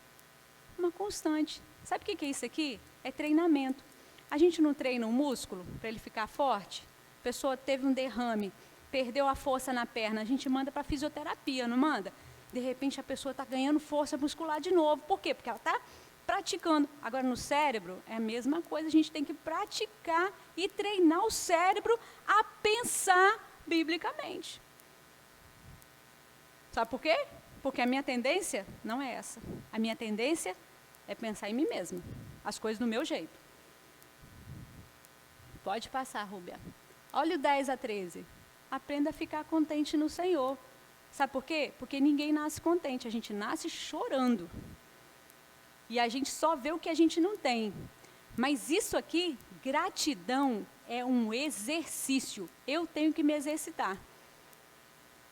Uma constante. Sabe o que é isso aqui? É treinamento. A gente não treina um músculo para ele ficar forte? A pessoa teve um derrame, perdeu a força na perna, a gente manda para fisioterapia, não manda? De repente a pessoa está ganhando força muscular de novo. Por quê? Porque ela está praticando. Agora no cérebro é a mesma coisa, a gente tem que praticar e treinar o cérebro a pensar biblicamente. Sabe por quê? Porque a minha tendência não é essa. A minha tendência é pensar em mim mesma. As coisas do meu jeito. Pode passar, Rúbia. Olha o 10-13. Aprenda a ficar contente no Senhor. Sabe por quê? Porque ninguém nasce contente. A gente nasce chorando. E a gente só vê o que a gente não tem. Mas isso aqui, gratidão, é um exercício. Eu tenho que me exercitar.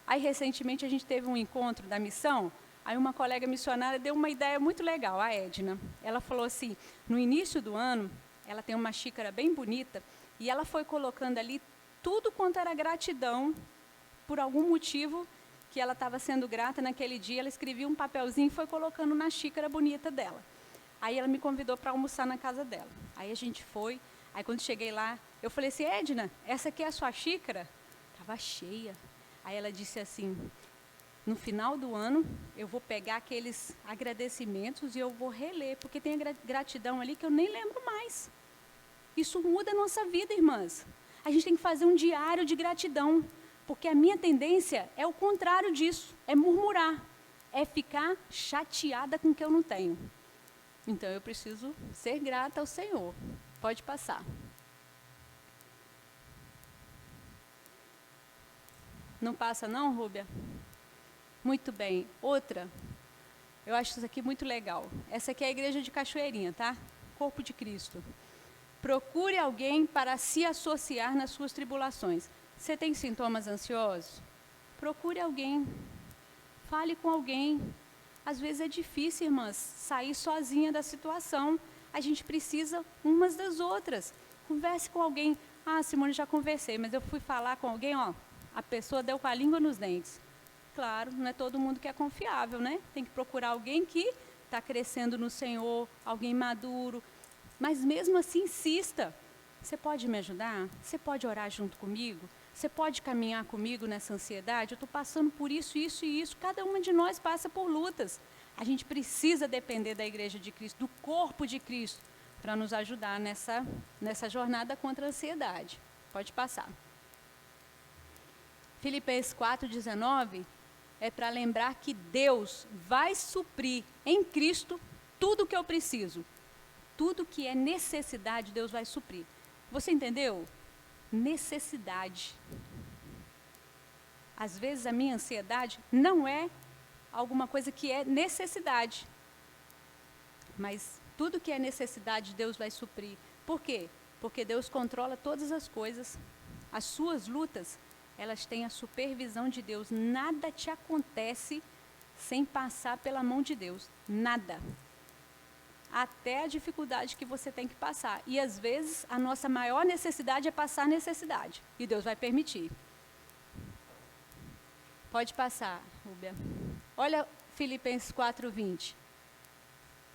Aí, recentemente, a gente teve um encontro da missão, aí uma colega missionária deu uma ideia muito legal, a Edna. Ela falou assim, no início do ano, ela tem uma xícara bem bonita, e ela foi colocando ali tudo quanto era gratidão, por algum motivo que ela estava sendo grata naquele dia, ela escrevia um papelzinho e foi colocando na xícara bonita dela. Aí ela me convidou para almoçar na casa dela. Aí a gente foi, aí quando cheguei lá, eu falei assim, Edna, essa aqui é a sua xícara? Estava cheia. Aí ela disse assim, no final do ano, eu vou pegar aqueles agradecimentos e eu vou reler, porque tem a gratidão ali que eu nem lembro mais. Isso muda a nossa vida, irmãs. A gente tem que fazer um diário de gratidão, porque a minha tendência é o contrário disso, é murmurar, é ficar chateada com o que eu não tenho. Então, eu preciso ser grata ao Senhor. Pode passar. Não passa não, Rúbia? Muito bem. Outra, eu acho isso aqui muito legal. Essa aqui é a igreja de Cachoeirinha, tá? Corpo de Cristo. Procure alguém para se associar nas suas tribulações. Você tem sintomas ansiosos? Procure alguém. Fale com alguém. Às vezes é difícil, irmãs, sair sozinha da situação. A gente precisa umas das outras. Converse com alguém. Ah, Simone, já conversei, mas eu fui falar com alguém, ó. A pessoa deu com a língua nos dentes. Claro, não é todo mundo que é confiável, né? Tem que procurar alguém que está crescendo no Senhor, alguém maduro. Mas mesmo assim, insista. Você pode me ajudar? Você pode orar junto comigo? Você pode caminhar comigo nessa ansiedade? Eu estou passando por isso, isso e isso. Cada uma de nós passa por lutas. A gente precisa depender da Igreja de Cristo, do corpo de Cristo, para nos ajudar nessa jornada contra a ansiedade. Pode passar. Filipenses 4:19 é para lembrar que Deus vai suprir em Cristo tudo o que eu preciso. Tudo que é necessidade, Deus vai suprir. Você entendeu? Necessidade. Às vezes a minha ansiedade não é alguma coisa que é necessidade. Mas tudo que é necessidade, Deus vai suprir. Por quê? porque Deus controla todas as coisas. As suas lutas, elas têm a supervisão de Deus. Nada te acontece sem passar pela mão de Deus. Nada. Até a dificuldade que você tem que passar. E às vezes a nossa maior necessidade é passar necessidade. E Deus vai permitir. Pode passar, Rúbia. Olha Filipenses 4:20.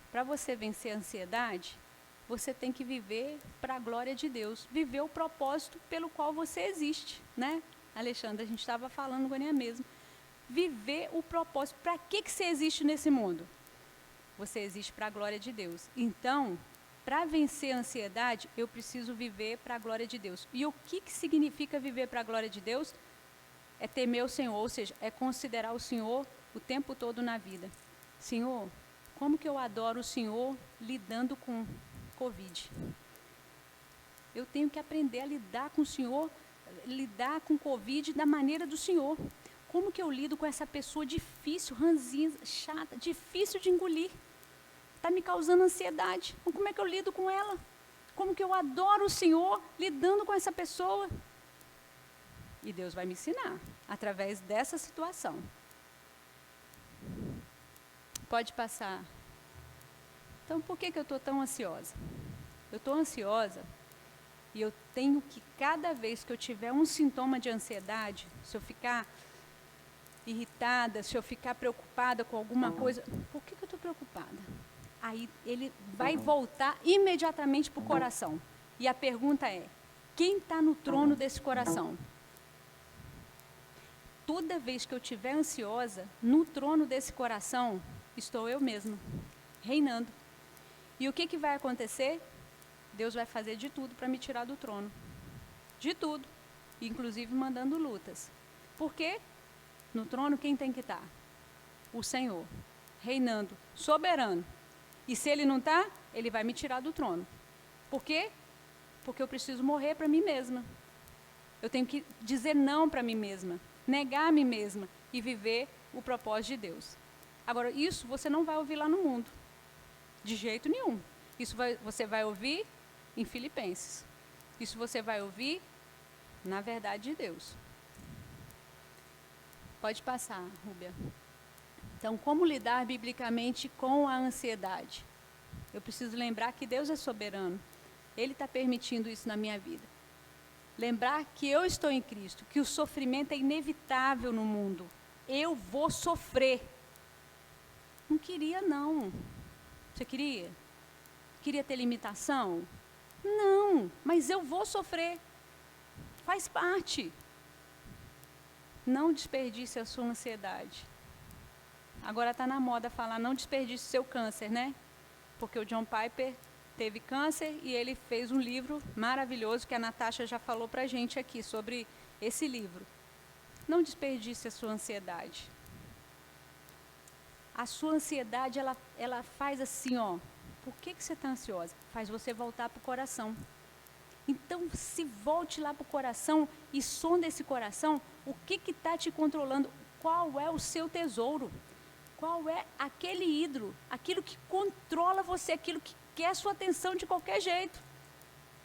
Para você vencer a ansiedade, você tem que viver para a glória de Deus. Viver o propósito pelo qual você existe, né? Alexandre, a gente estava falando agora mesmo. Viver o propósito. Para que você existe nesse mundo? Você existe para a glória de Deus. Então, para vencer a ansiedade, eu preciso viver para a glória de Deus. E o que significa viver para a glória de Deus? É temer o Senhor, ou seja, é considerar o Senhor o tempo todo na vida. Senhor, como que eu adoro o Senhor lidando com Covid? Eu tenho que aprender a lidar com o Senhor, lidar com Covid da maneira do Senhor. Como que eu lido com essa pessoa difícil, ranzinza, chata, difícil de engolir? Está me causando ansiedade. Como é que eu lido com ela? Como que eu adoro o Senhor lidando com essa pessoa? E Deus vai me ensinar através dessa situação. Pode passar. Então, por que eu estou tão ansiosa? Eu estou ansiosa e eu tenho que, cada vez que eu tiver um sintoma de ansiedade, se eu ficar irritada, se eu ficar preocupada com alguma coisa, por que eu estou preocupada? Aí ele vai voltar imediatamente para o coração. E a pergunta é, quem está no trono desse coração? Toda vez que eu estiver ansiosa, no trono desse coração, estou eu mesma, reinando. E o que vai acontecer? Deus vai fazer de tudo para me tirar do trono. De tudo. Inclusive mandando lutas. Por quê? No trono quem tem que estar? O Senhor, reinando, soberano. E se Ele não está, Ele vai me tirar do trono. Por quê? Porque eu preciso morrer para mim mesma. Eu tenho que dizer não para mim mesma, negar a mim mesma e viver o propósito de Deus. Agora, isso você não vai ouvir lá no mundo, de jeito nenhum. Isso você vai ouvir em Filipenses. Isso você vai ouvir na verdade de Deus. Pode passar, Rúbia. Então, como lidar biblicamente com a ansiedade? Eu preciso lembrar que Deus é soberano. Ele está permitindo isso na minha vida. Lembrar que eu estou em Cristo, que o sofrimento é inevitável no mundo. Eu vou sofrer. Não queria, não. Você queria? Queria ter limitação? Não, mas eu vou sofrer. Faz parte. Não desperdice a sua ansiedade. Agora está na moda falar, não desperdice seu câncer, né? Porque o John Piper teve câncer e ele fez um livro maravilhoso que a Natasha já falou para a gente aqui sobre esse livro. Não desperdice a sua ansiedade. A sua ansiedade, ela faz assim, ó. Por que você está ansiosa? Faz você voltar para o coração. Então, se volte lá para o coração e sonda esse coração, o que está te controlando? Qual é o seu tesouro? Qual é aquele ídolo? Aquilo que controla você, aquilo que quer a sua atenção de qualquer jeito.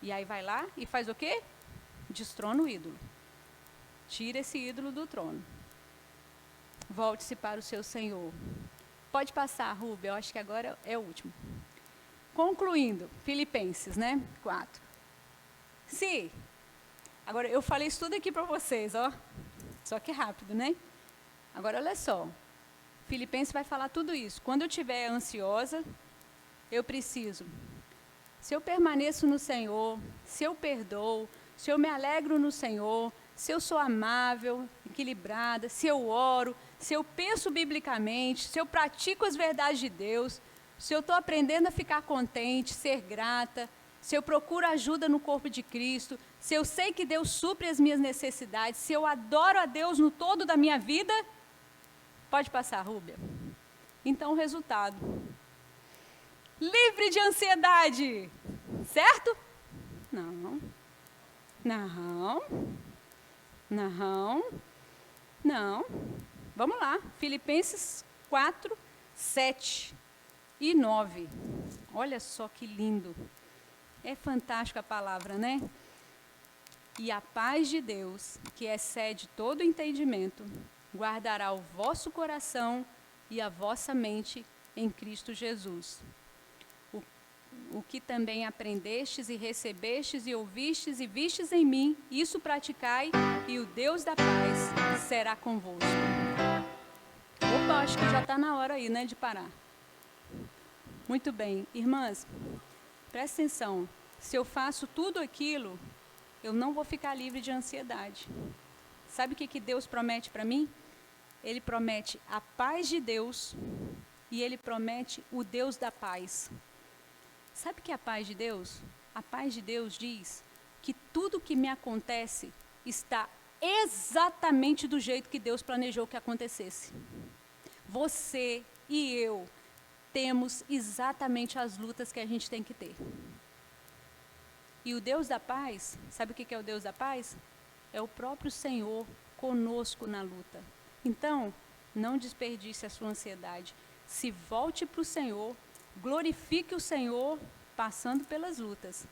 E aí vai lá e faz o quê? Destrona o ídolo. Tira esse ídolo do trono. Volte-se para o seu Senhor. Pode passar, Rúbia, eu acho que agora é o último. Concluindo, Filipenses, né? 4. Se, agora eu falei isso tudo aqui para vocês, ó. Só que rápido, né? Agora olha só. Filipenses vai falar tudo isso. Quando eu estiver ansiosa, eu preciso. Se eu permaneço no Senhor, se eu perdoo, se eu me alegro no Senhor, se eu sou amável, equilibrada, se eu oro, se eu penso biblicamente, se eu pratico as verdades de Deus, se eu estou aprendendo a ficar contente, ser grata, se eu procuro ajuda no corpo de Cristo, se eu sei que Deus supre as minhas necessidades, se eu adoro a Deus no todo da minha vida, pode passar, Rúbia. Então, o resultado. Livre de ansiedade. Certo? Não. Não. Não. Não. Vamos lá. Filipenses 4, 7 e 9. Olha só que lindo. É fantástica a palavra, né? E a paz de Deus, que excede todo entendimento, guardará o vosso coração e a vossa mente em Cristo Jesus. O que também aprendestes e recebestes e ouvistes e vistes em mim, isso praticai, e o Deus da paz será convosco. Opa, acho que já está na hora aí, né, de parar. Muito bem, irmãs, presta atenção. Se eu faço tudo aquilo, eu não vou ficar livre de ansiedade. Sabe o que Deus promete para mim? Ele promete a paz de Deus e Ele promete o Deus da paz. Sabe o que é a paz de Deus? A paz de Deus diz que tudo que me acontece está exatamente do jeito que Deus planejou que acontecesse. Você e eu temos exatamente as lutas que a gente tem que ter. E o Deus da paz, sabe o que é o Deus da paz? É o próprio Senhor conosco na luta. Então, não desperdice a sua ansiedade. Se volte para o Senhor, glorifique o Senhor passando pelas lutas.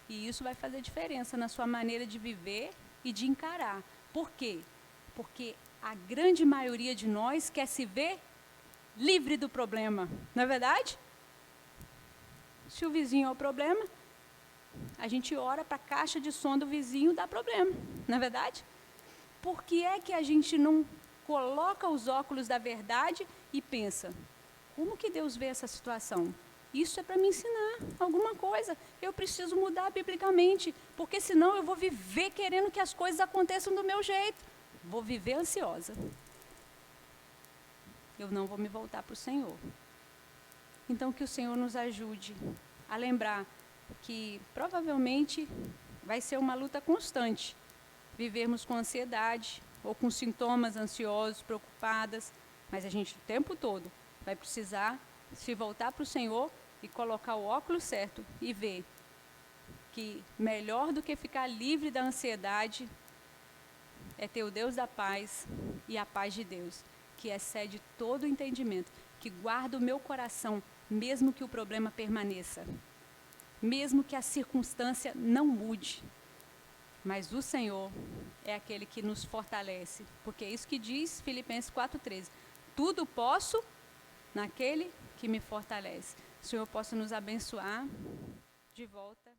E isso vai fazer diferença na sua maneira de viver e de encarar. Por quê? Porque a grande maioria de nós quer se ver livre do problema, não é verdade? Se o vizinho é o problema, a gente ora para a caixa de som do vizinho dar problema, não é verdade? Por que é que a gente não coloca os óculos da verdade e pensa, como que Deus vê essa situação? Isso é para me ensinar alguma coisa. Eu preciso mudar biblicamente, porque senão eu vou viver querendo que as coisas aconteçam do meu jeito. Vou viver ansiosa. Eu não vou me voltar para o Senhor. Então, que o Senhor nos ajude a lembrar que provavelmente vai ser uma luta constante. Vivermos com ansiedade ou com sintomas ansiosos, preocupadas, mas a gente o tempo todo vai precisar se voltar para o Senhor e colocar o óculos certo e ver que melhor do que ficar livre da ansiedade é ter o Deus da paz e a paz de Deus, que excede todo o entendimento, que guarda o meu coração, mesmo que o problema permaneça, mesmo que a circunstância não mude. Mas o Senhor é aquele que nos fortalece, porque é isso que diz Filipenses 4,13. Tudo posso naquele que me fortalece. O Senhor possa nos abençoar de volta.